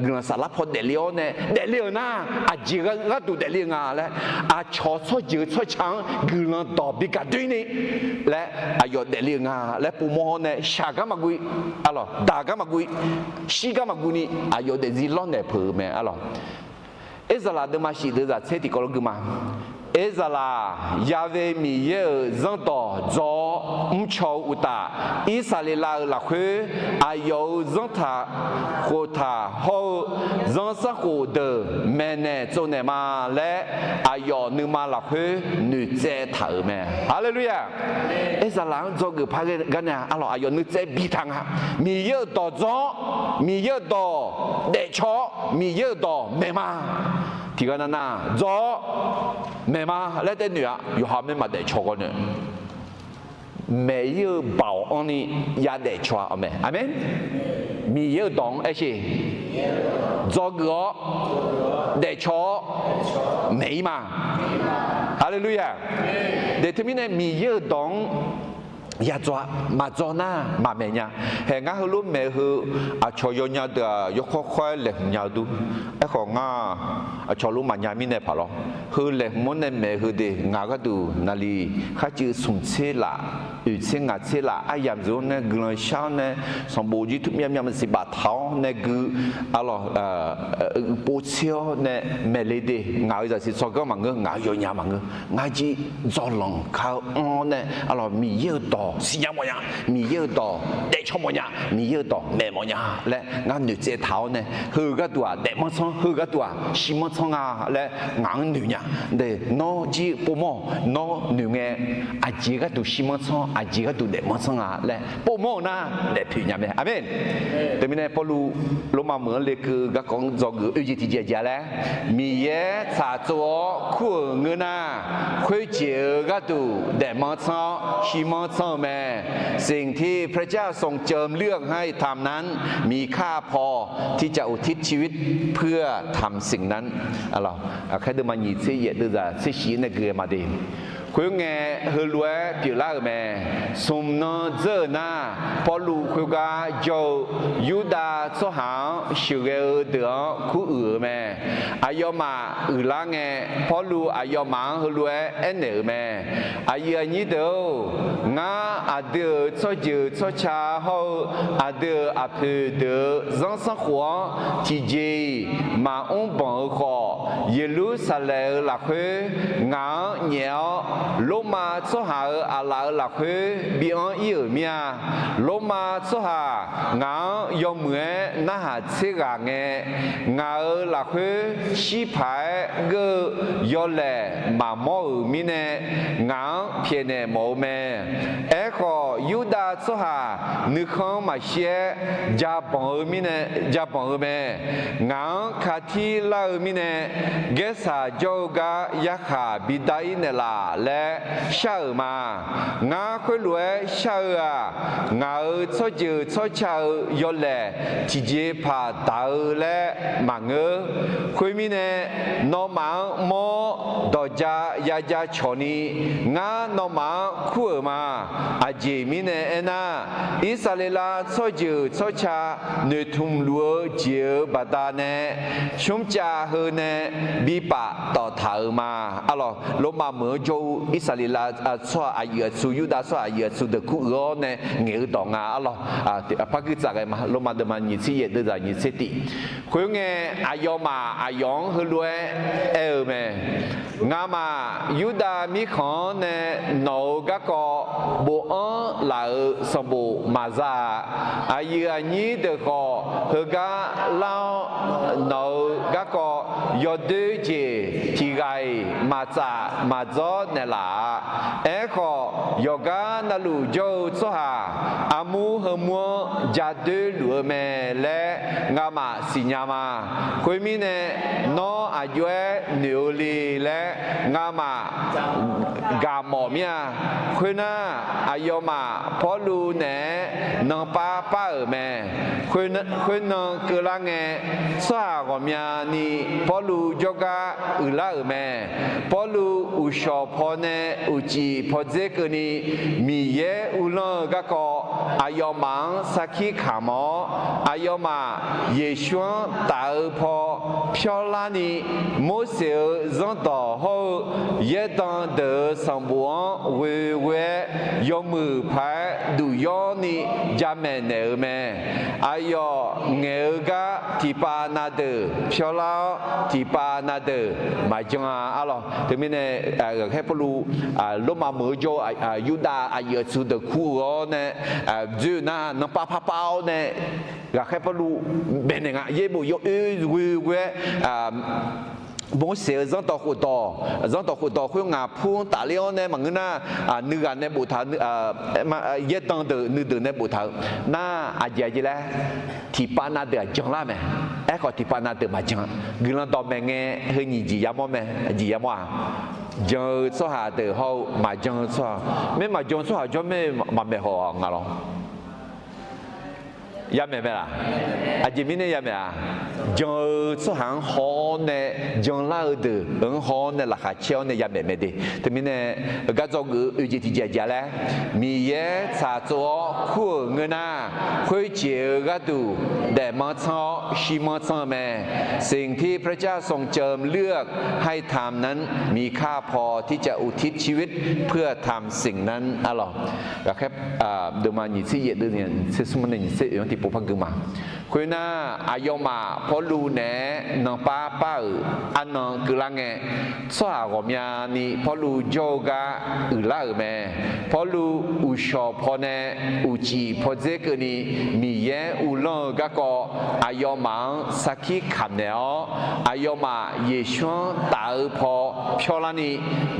เงินสารพัดเดลีโอเนี่ยเดลีโอน่ะจีก็ดูเดลีงาแล้วชอช่วยยืดช่วยช้างเงินต่อบิกันด้วยนี่และอายุเดลีงาและปูโมเนี่ยชาก็มากุยอะไรด่าก็มากุยชีก็มากุยนี่อายุเดซิลอนเนี่ยเพิ่มไหมอะไรเอซาลาเดมาชีเดซาเซติโกลกุมาเอซาลายาเวมีเยจังต่อจอชาวอุตาอิสราเอลละคืออายุจังท่าโคท่าโฮจังสักโคเดแม่เนจนเนมาและอายุนึมาละคือนึเจถาแม่ฮาเลลูยาเอซาลาจอคือพากันเนี่ยอะไรอายุนึเจบีทังฮะมีเยต่อจอมีเยต่อเดชอมีเยต่อแม่มาที่กันน่ะจอแม่มาและแต่เนี่ยอยู่หาไม่มาเดชอกันเนี่ย没有保安的也得穿阿妹，阿妹，没有懂而且，这个得穿没嘛，哈利路亚，在这边呢没有懂。ยาจ้ามาจ้าหน้ามาเมียเห็นงั้นเขารู้เมื่อชอยยาเดียกค่อยๆเล็กยาดูของง่าชอรู้มันยามีเนปะล้อคือเล็กมันในเมื่อดีง่าก็ดูนาลีข้าจือสุ่มเชล่าอยู่เชงาเชล่าไอ้ยามจู่เนี่ยกลางเช้าเนี่ยสมบูรณ์ทุกยามมันสิบาทเท้าเนี่ยคืออะไรปูเชียวเนี่ยเมลีดีง่าจะสิสกัดมันเงง่าโยนยามันเงง่าจีจ้าหลงเขาเนี่ยอะไรมีเยอะต่อ是一模樣，มีเยอะต่อเด็กชอบ模樣，มีเยอะต่อแม่模樣และงานหนุ่มเจ้าเท้าเนี่ยคือก็ตัวเด็กมันซ้อนคือก็ตัวชิมันซ้อนและงานหนุ่มเนี่ยเด็กน้องจีปูโม่น้องหนุ่มเนี่ยอาจีก็ตัวชิมันซ้อนอาจีก็ตัวเด็กมันซ้อนและปูโม่นะเด็กผิวเนี่ยไหมอาเมนแต่ไม่ได้พอรู้มาเหมือนเลยคือก็ของจงอุจิติเจแล้วมีเยอะสาตัวคู่เงินนะคุยเจอก็ตัวเด็กมันซ้อนชิมันซ้อนแม่สิ่งที่พระเจ้าทรงเจิมเลือกให้ทำนั้นมีค่าพอที่จะอุทิศชีวิตเพื่อทำสิ่งนั้นอะไรแค่เดินมาหยิบเสียเดือดเสียชีในเกลือมาดีคุยไงเฮลัวเกี่ยวล่าแม่สมนเจอหน้าพอลูคุยกาโจยูดาสหาชิเกอเดือคู่แม่อายมาล่างไงพอลูอายมาเฮลัวเอ็นแม่อายนี้เดียวงาอาเดือช่วยจืดช่วยชาเขาอาเดืออาเพเดือจังสังหัวที่เจมาองค์บังขอเยรูซาเล็มละคืองาเหนียวลงมาสหาอะไรละคือบีอันอีเมียลงมาสหางายอมเหมือนน่าหาเชื่อไงงาละคือชีพายก็ยอแหล่มาโมมีเนงาเพียงเนโมเมขอยูดาสหานึกข้องมาเชียจาบังมีเนจาบังเมงาคาทีลามีเนเกษาโจกายาขาบิดายเนลาและ และเชื่อมางาคุยรวยเชื่องาช่วยจืดช่วยเชื่อยอดแหล่ที่เจ็บผาตาและมังคุยมีเนนอมังโมดอจายาจาชนีงานอมังคุยมาอาเจมีเนเอนาอิสราเอลช่วยจืดช่วยเชื่อเนื้อทุ่มลัวเจียวบาดาเนชุมจ่าเฮเนบีปะต่อเท้ามาอะล่ะลงมาเมื่อโจอิสราเอลช่วยอายุสุยุดาช่วยอายุสุดคุโรเนเงี้ยต่องาอะล่ะพักกิจอะไรมาลงมาเดมันยิซี่เดจะยิซี่ติคุยเงี้ยอายอมาอายองฮลวยเมงามายุดามีขอนเนโนกะกอบัวลาสมบูมาซาอายุอันนี้เด็กก็เฮกาลาโนกะกอยอดเจที่ไกมาซามาจอเนล่าก็ยกานลูโจสหาอามูเฮมัวจัดดูเมและงามาสิญามาคุยมีเนโนอายุเนิวลีและงามากาหมอเมียคุยน่าอายุมาพอลูเนนองป้าแม่คุยนองเกลังเงสากเมียนี่พอลูจกาลาแม่พอลูอุชอพอเนอุจีพอเจกนี่มีเยอุลกะก็อายุมังสักขีขามอายุมาเยชวนตาพอ飘拉你莫少让到后一当的上班微微有门牌都要你家门内面哎呦我个提巴那的飘拉提巴那的买中啊咯对面呢แค่พลูลงมาเมื่อโจยุดาอายุสุดคู่เนี่ยจูน่าน้ำป้าเป้าเนี่ยก็แค่พลูเบนเองเย่บุยเวบงเสียจังต่อขุดต่อคุยงาพูนตาเลี้ยวเนี่ยมันน่าเนื้อเนี่ยบุตรมาเย็ดตังเดือเนื้อเนี่ยบุตรน่าอาจจะแล้วที่ปานาเดือจังละไหมก็ที่ปานาเดือมาจังกึ่งต่อแม่เงี้ยเฮ้ยจียามไหมจียามว่าจังสหาเดือเขามาจังสหไม่มาจังสหจะไม่มาไม่หองาหรอยามไหมล่ะอาจจะไม่เนี่ยยามไหมจังสหางหอเนี่ยจังลาเดือหอเนี่ยราคาเชี่ยวเนี่ยยามไหมไม่ดีแต่ไม่เนี่ยก็จะอุจิติเจแล้วมีเยชาตัวคู่เงินน่ะคุยเจียก็ดูแต่มาช้อชิมาช้อแม่สิ่งที่พระเจ้าทรงเจิมเลือกให้ทำนั้นมีค่าพอที่จะอุทิศชีวิตเพื่อทำสิ่งนั้นอะหรอก็แค่เดิมมาหยิบเสียเดินเนี่ยเสียสมเนี่ยหยิบเสียอย่างที่ปุ๊บพังกึ่งมาคุยน่าอายุมาพอลูเน่นองป้าอันนองกึ่งละเงสวากมีนี่พอลูโจกาละแม่พอลูอุชอพอเน่อุจีพอเจกนี่มีเยอุลงก็ก็อายุมาสักขีคำเนี่ยอายุมาเยชวนตาพอพอลานี่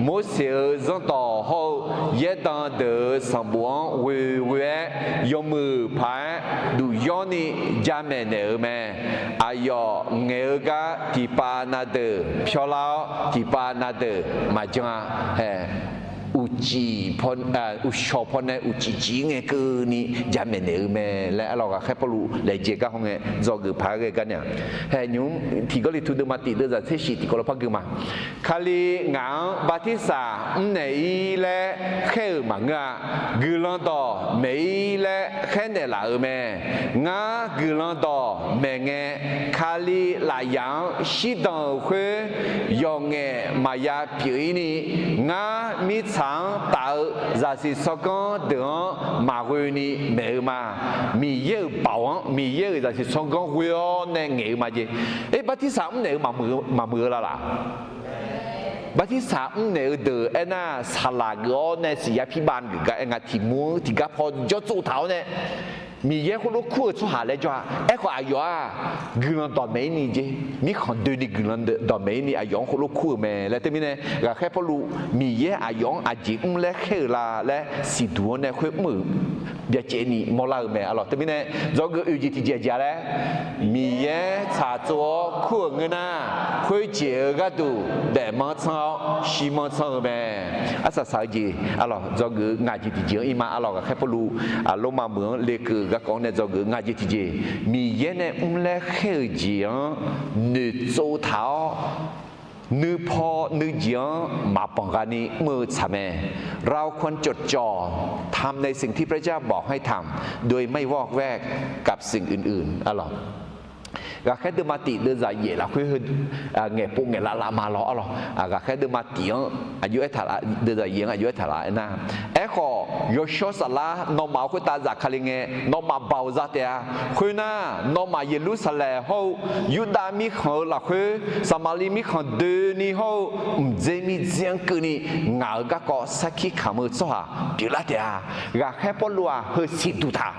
มุสลิมจังต่อเขาเยดังเดือสมบูรณ์เวยมือพายดูย้อนนี่จำเนอแม่อายุเงยก็ที่ปานาเดพอลาที่ปานาเดมาจังอุจิพนอุชอพนอุจิจีเงคือนี่จำเนอแม่และเราก็แค่ปลูเลยเจก็ของเงจอกือพายกันเนี่ยยุงที่ก็เลยทุดมาติดเดือดเทชิที่ก็เราพักกันมาคาลีงาบัติสาเนยและแค่มังอ่ะกุลันต่อเมย์และแค่เนี่ยละแม่งากุลันต่อแม่เงคาลีลายยังชิดองคุยยองเงมายาผิวนี่งามิ长到若是说讲的马会呢没嘛，米有包王，米有就是说讲会哦那硬嘛啫，把啲啥唔硬嘛没啦啦。บัดที่สามเนี่ยเดือน่ะสลากก็เนี่ยสิยาพิบาลกับงาทีมูที่กับพอจะจู่เท้าเนี่ยมีเยอะคนรู้คู่สุดหาเลยจ้าก็อายุกึ่งต่อไม่นี่จีมีคนเดินนี่กึ่งต่อไม่นี่อายุคนรู้คู่แม่แล้วแต่มีเนี่ยก็แค่พอรู้มีเยอะอายุอาจีและแค่ละและสิตัวเนี่ยคุยมือ别接你莫拉咩啊咯，特别呢，这个有几天节节嘞，米耶茶桌苦个呐，会接个都大毛草、细毛草咩，啊啥啥节啊咯，这个伢几天节伊嘛啊咯个开不路啊，罗马门那个个讲呢，这个伢几天节，米耶呢来黑节你做头。นึกพอนึกเยอะมาป้องกันนี้มือทำเองเราควรจดจ่อทำในสิ่งที่พระเจ้าบอกให้ทำโดยไม่วอกแวกกับสิ่งอื่นๆอ๋อก็แค่เดินมาตีเดินใจเย่ละคุยเงี้ยปุ่งเงี้ยละมาล้ออ๋อก็แค่เดินมาตีอายุไอ้ถาละเดินใจเย่อายุไอ้ถาละนะไอ้ข้อยศสละน้องมาคุยตาจากคาลิเงี้ยน้องมาเบาจัดเดียคุยน่ะน้องมาเยรูซาเล็มเขายูดามิเขาละคุยสมาลีมิเขาเดินนี่เขาเจมีเจียงกืนี่เงาก็สักขีขามือซ้อเดี๋ยวละเดียก็แค่ปลัวเฮ้ยสิดูท่า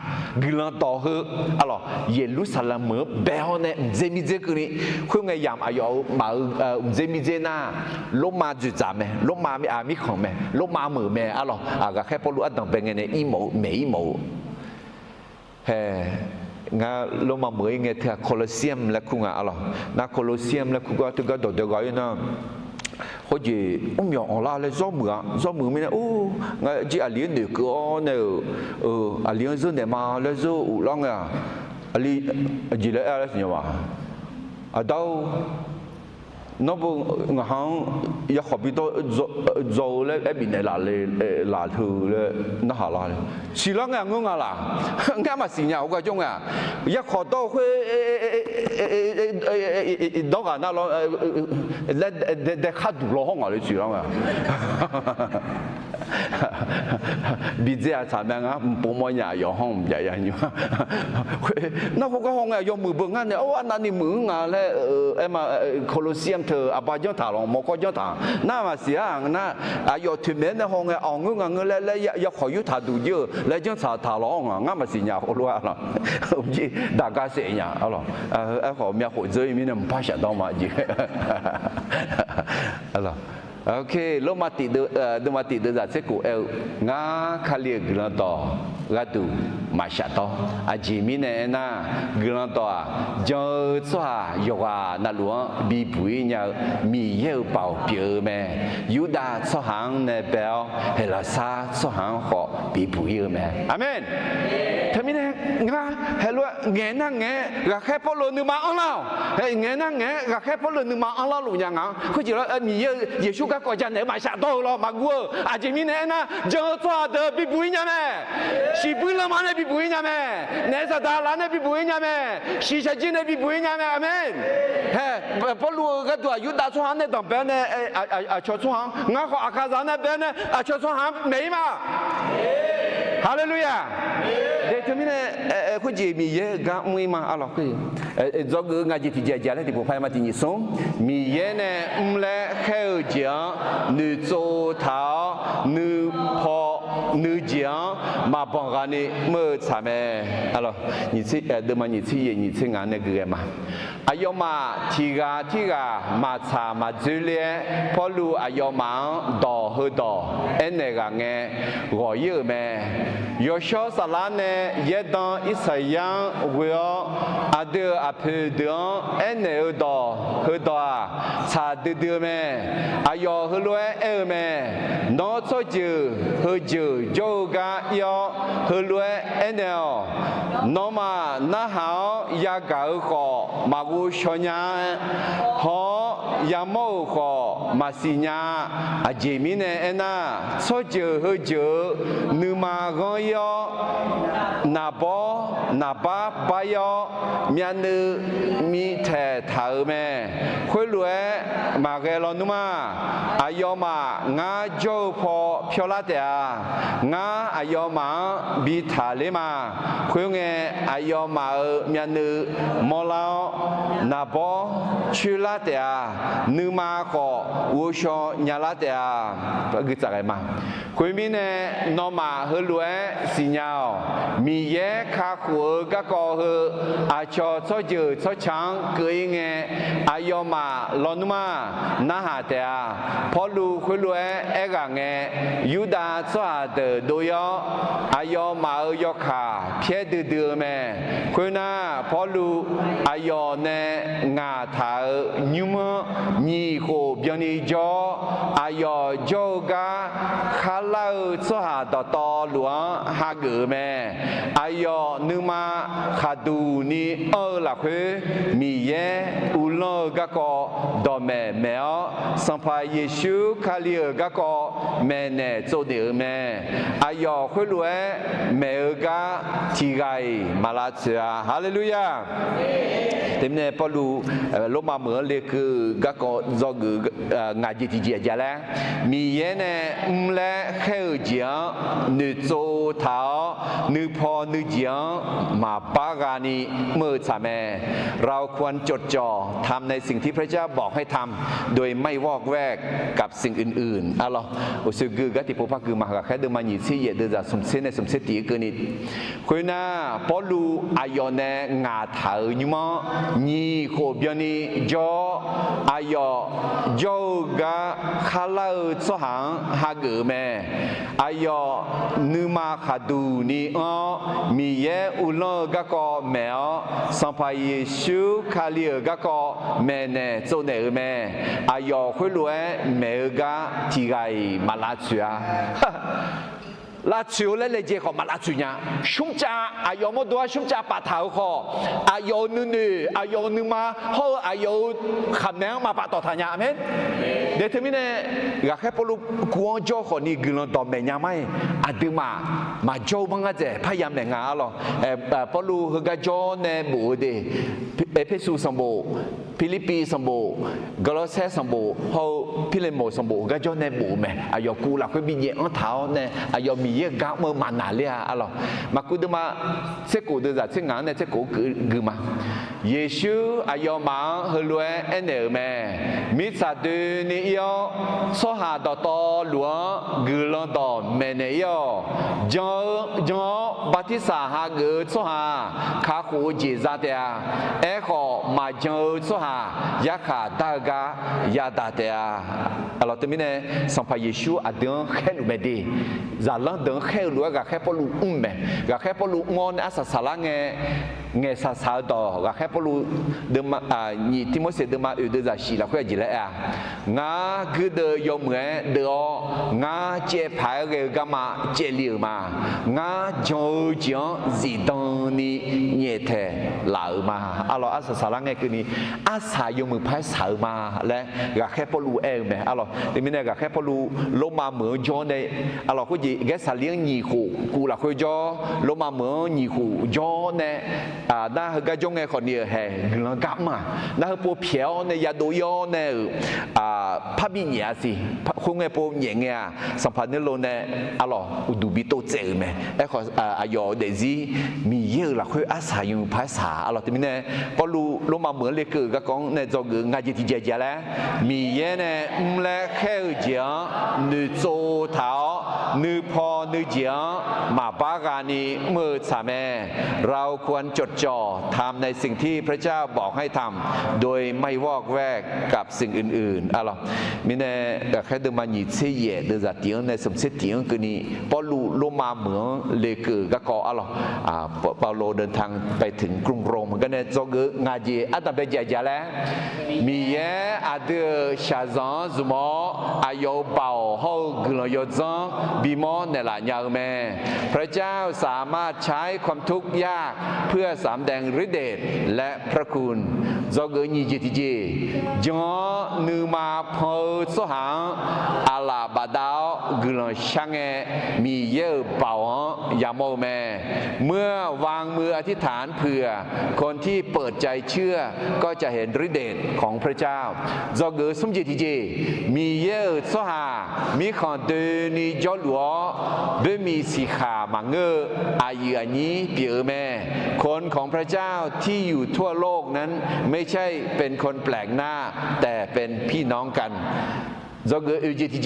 กิลันต่อเฮ้ยอ๋อเยรูซาเล็มเมื่อเบลเนี่ยเจมิเจกุนี่คุยไงยามอายุมาเจมิเจน่าลมมาจุดจามไหมลมมามีมีของไหมลมมาเหมือไหมอ๋อก็แค่พอรู้อันต่างเป็นไงเนี่ยอีโมไม่อีโมเฮ้งาลมมาเหมือไงเถอะโคลอสเซียมแล้วคุณอ๋อนะโคลอสเซียมแล้วคุณก็ถึงก็โดดเดี่ยวอยู่นะเขาจีอย่างอ๋อละเลยซ้อมมือไม่ได้โอ้งาจีอาเลียนเด็กก็เนี่ยอาเลียนซึ่งเนี่ยมาแล้วซึ่งอุลองอ่ะali jile ala senyawa atau nopo ngahang ya khobito zo le ebine la thu le na ha la sila nga nga la nga ma sinya o ka jong a ya khoto khwe do ga na lo le de khadu lo hong a le sila nga bây giờ sao mà ngã bố mẹ nhà yêu hông vậy vậy nhỉ nó không có hông à yêu mười bưng anh này ô anh này mười ngà là em mà Colosseum thờ à bao nhiêu thằng một có nhiêu thằng na mà xí à na à yêu thuyền miền này hông à ông ngư là yêu khỏi yêu thằng đủ dữ là những thằng lòng ngã mà xí nhà hồ loa là ông gì đại ca sẽ nhà alo à họ mẹ họ chơi mình không phải đâu mà gì alo ok lo mati de za seku el nga khali gran to ga tu ma sha to a ji mi ne na gran to a jo chwa yoga na luo bi bui nya mi ye bao pye me yuda so hang ne bel he la sa so hang ho bi bui me amen thami ne nga he lo nge na nge ga khe po lo nu ma on lao he nge na nge ga khe po lo nu ma on lao lu nya nga ko ji lo mi ye yesu các quốc gia này mà sát đâu lo mà vua à chỉ mình này na giờ cho được bị bùi nhà mẹ si bùi làm ăn này bị bùi nhà mẹ nè sao ta làm này bị bùi nhà mẹ si sao chín này bị bùi nhà mẹ amen he bao lâu cái tuổi yêu đã cho hắn này đồng bên này cho hắn ngã họ cả gia này bên này cho hắn mấy mà Hallelujah để cho mình này cái gì mình ye gã mui mà alo cái do cái ngài chỉ dạy dạy này thì bộ phim mà thì nhị sống mình ye này lẽ khéo giang nữ châu thảo nữ phò nữ giang mà bằng cái này mới chạm ấy alo nhị sĩ đừng mà nhị sĩ ngàn này cái mà ayo mà thi ga mà chạm mà dữ liệu phò lu ayo mà đỏ hơi đỏ anh này cái nghe gọi yêu mẹ Yosho salane yedan isayan weo ade apedan ene do hoda cha de me ayo holue me no choju hoju yoga yo holue enel no ma na hao ya ga ho ma gu shonya ho ya mo ho ma sinya ajimine ena choju hoju nu ma go yo na ba yo mian nu mi the thao me khoi lue ma ge lo nu ma ayo ma nga jo pho phyo la tia nga ayo ma bi tha le ma khoi nge ayo ma mian nu mo lao na bo chu la tia นึมาขอวูชอยาลาเตียก็จะไงมาคุยมีเนนอมาเฮลวยสิญญามีเยคาขัวก็ก่อเฮอาชอชอเจอชอช้างเกยเงอายอมาลอนมานาหาเตียพอลูคุยรวยเอกางเงยูดาสวาเดโดยอายอมาเอยขาเพียดเดือแม่คุยนาพอลูอายอเนงาถายูมมีโคเบียนีจออายอโจกาคาลาสวาตตอหลวงฮาเกแม่อายอนึมาคาดูนีหลักมีเยอุลกะกอดอแม่แมวสัมภาเยซูคาลีกะกอแม่เนโจเดแม่อายอคุลวยแม่กะทีไกมาลาเซียฮาเลลูยาเต็มเนปอลูลมาเหมือนเลยคือกะกอจอกงาจิติเจียจ้ะแล้วมีเยเนและเฮเจียนึโจเท้านึพอนึเจียมาปากานีเมื่อสาแม่เราควรจดจ่อทำในสิ่งที่พระเจ้าบอกให้ทำโดยไม่วอกแวกกับสิ่งอื่นๆอะล่ะอุสกือกติปุพักคือมาแค่เดิมมาหยิบซี่เยเดจะสมเสนสมเสติกันนี่คุยนะพอลูอายอเนงาถาอยู่มั้งนี่โคเบียนีจออายอจอกะคาลาสหังฮาเกแม่อายอนึมาคาดูนี่มีเยอุลกะกอแมวสัมภาเยซูคาลีกะกอแม่เนโจเนแม่อายอคุยรวยแม่กะทีไกมาลาเซียลาเซียและเลเจขอมาลาเซียชุมจ่าอายอมดัวชุมจ่าปะเท้าขออายอนึอายอนึมาเฮออายอคำแนงมาปะต่อทานยาอเมนเดี๋ยวเทมินเนี่ยอยากให้พวกลูกกวนจ่อขอนี่กลันต่อแม่ยาไม่อดีมาจ่อบังอาจจะพยายามแรงงานหรอพวกลูกก็จ่อเนี่ยบูเดเอเพซูสมบูฟิลิปปีสมบูกาลาเซสมบูเขาพิเลโมสมบูก็จ่อเนี่ยบูแม่อายอกูหลักก็มีเยอะเท้าเนี่ยอายอมีเยอะก้าวเมื่อมานาเลียอะหรอมากูเดมาเสกูเดจะเสงานเนี่ยเสกูคือมาเยซูอายอมาเฮลวยเอเนอแม่มิซาดูนิยอสหาดตอหลวงกุลดอเมเนยอจอบาติสาหาเกสหาคาคูจิซาเตียเอขอมาจอสหายาขาดากายาดาเตียalors terminé sans pas Yeshua a d'un quel ou médé zalan d'un quel ou ga quel pour l'umbe ga quel pour l'umon asa salange nge sa sa do ga quel pour de ni Timothée de ma de za shi la quoi dit là nga gu de yo mwe de nga che phai ge ga ma che liu ma nga jo jian zi dong ni nye the la ma alors asa salange que ni asa yo mu phai sa ma le ga quel pour lu em me alors thì mình này cả khép lu lô ma mở cho này alors có gì cái sản liếng nhì khủ cụ là khơi cho lô ma mở nhì khủ cho này đa cái trong này còn nhiều hè nó cắm mà đa hơi po phéo này ya đồ yo này phát bị nhẹ gì không nghe po nhẹ nghe sản phẩm này lô này alors đủ bị tổ chức mà cái còn yo để gì mi yêu là khơi ác xài dùng phải xả alors thì mình này có lu lô ma mở lên cửa cái con này do người ngay chỉ dễ lẽ mi yêu nàyและแค่เจียนึโจเท้านึพอนึเจียมาปากานีเมื่อสาแม่เราควรจดจ่อทำในสิ่งที่พระเจ้าบอกให้ทำโดยไม่วอกแวกกับสิ่งอื่นๆอะไรมิเน่แค่เดินมาหยิบเสียเดินจากเตียงในสมเสตียงคือนี่พอลูมาเหมืองเลกือก็ก่ออะไรเปาโลเดินทางไปถึงกรุงโรมก็เนี่ยจงงาจีอัตเบจยาแล้วมีเยอาเดชาซอนสมออายอเป่าเฮากลยจังบีมอนเนี่ยละยาวแม่พระเจ้าสามารถใช้ความทุกข์ยากเพื่อสำแดงฤทธิ์เดชและพระคุณจงยีจิตจีจงนึมาพอสหังอาลาบาดาวกลช่างเอมีเยอะเป่ายามโมแม่เมื่อวางมืออธิษฐานเพื่อคนที่เปิดใจเชื่อก็จะเห็นฤทธิ์เดชของพระเจ้าจงสมจิตจีมีเยอะสหามีขอนเดนิจอลัวเบมีสีขามังเงออายุอันนี้เปียแม่คน ของพระเจ้าที่อยู่ทั่วโลกนั้นไม่ใช่เป็นคนแปลกหน้าแต่เป็นพี่น้องกัน这个有几天，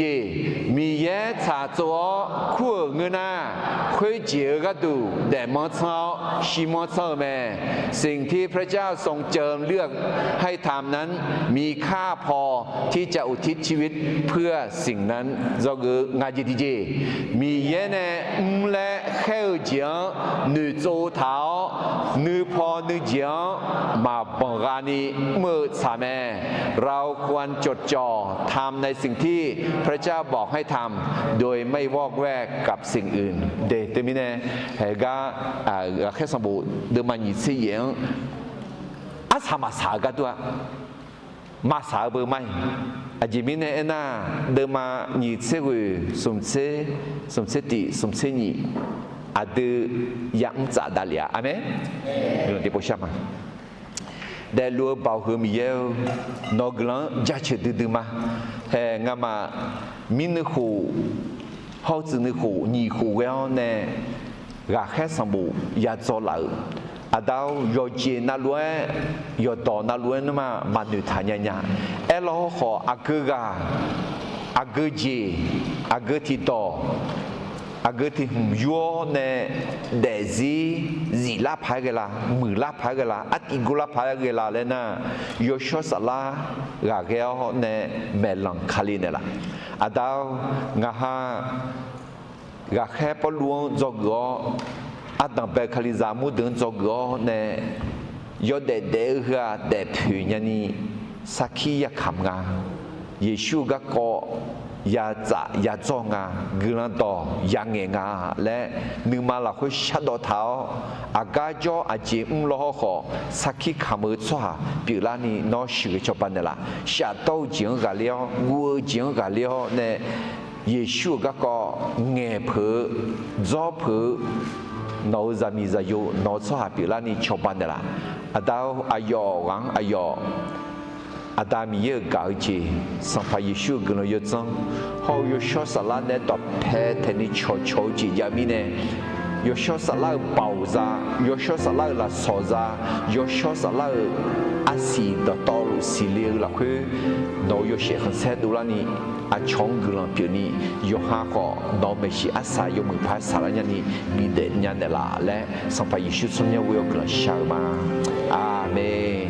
米耶查做苦人呐，会接个度，แต่มอเช้าชิมอเช้าแม่สิ่งที่พระเจ้าทรงเจิมเลือกให้ทำนั้นมีค่าพอที่จะอุทิศชีวิตเพื่อสิ่งนั้น这个งานจิตเจมีเยเนและเข้าเจียงนึโจเท้านึพอนึเจียงมาบังกานีเมื่อสาแม่เราควรจดจ่อทำในสิ่งที่พระเจ้าบอกให้ทำโดยไม่วอกแวกกับสิ่งอื่นเดตมิเนเฮกาแค่สมบูรณ์เดิมันยิสิยังอาสามาสากันตัวมาสาเบอร์ไม่อาจิมิเนเอน่าเดิมายิสิกุสมเสติสมเสนีอาดืยังจ่าดาลียอาเมนเรื่องที่พูดใช่ไหมได้รู้บ่าวคือมีเยอะนกหลังจัดเฉดดื้อมาเฮงามามินหูเขาจะนึกหูนี่หูเวลเนี่ยรักแค่สมบูรณ์อยากจะเล่าอาดาวยอเจน่าล้วนยอดอน่าล้วนมามาหนุทานยาเอลล์ขออาเกกาอาเกเจอาเกติโตอาเกติหุ่มยัวเนี่ยเดซีลาพายกันละมือลาพายกันละอัติกุลาพายกันละเลยนะยอชสลากาเกลเนี่ยเมลังคาลีเนี่ยละอาดาวงาฮากาแค่ปลวงจอกก็อาดังเบคาลิซามุดึงจอกก็เนี่ยยอดเดอร์เดผืนยันนี่สักขี้ยาขำงาเยซูก็ก็ยาจ่ายาจ้องงาเกลันต่อยางเงงาและนึกมาละคุยชัดดอเท้าอากาจออาเจมล้อขอสักขี้ขมือชัวปีลานีนอชิกจบันเดล่ะชาโต้จิงกาเลียววัวจิงกาเลียวเนี่ยเยซูก็เงยเผือจ้อเผือนอจามีจายุนอชัวปีลานีจบันเดล่ะอาดาวอายอวังอายออาดามีเยอะกาจีสัมภายิชูกันเลยจังเขาอยู่ชอบสลัดเนี่ยต่อแพ้เทนิชโชจียามีเนี่ยอยู่ชอบสลัดเป่าซาอยู่ชอบสลัดละโซซาอยู่ชอบสลัดอาศีดต่อลุสิเลียละคือโนอยู่เชื่อขันเสดูลานี่อาชงกุลังเปียนี่อยู่หาก็โนไม่ใช่อาศัยอยู่มือพายสารยันนี่มีเด่นยันเดล่าและสัมภายิชูส่วนใหญ่วิวกุลังชามาอาเมน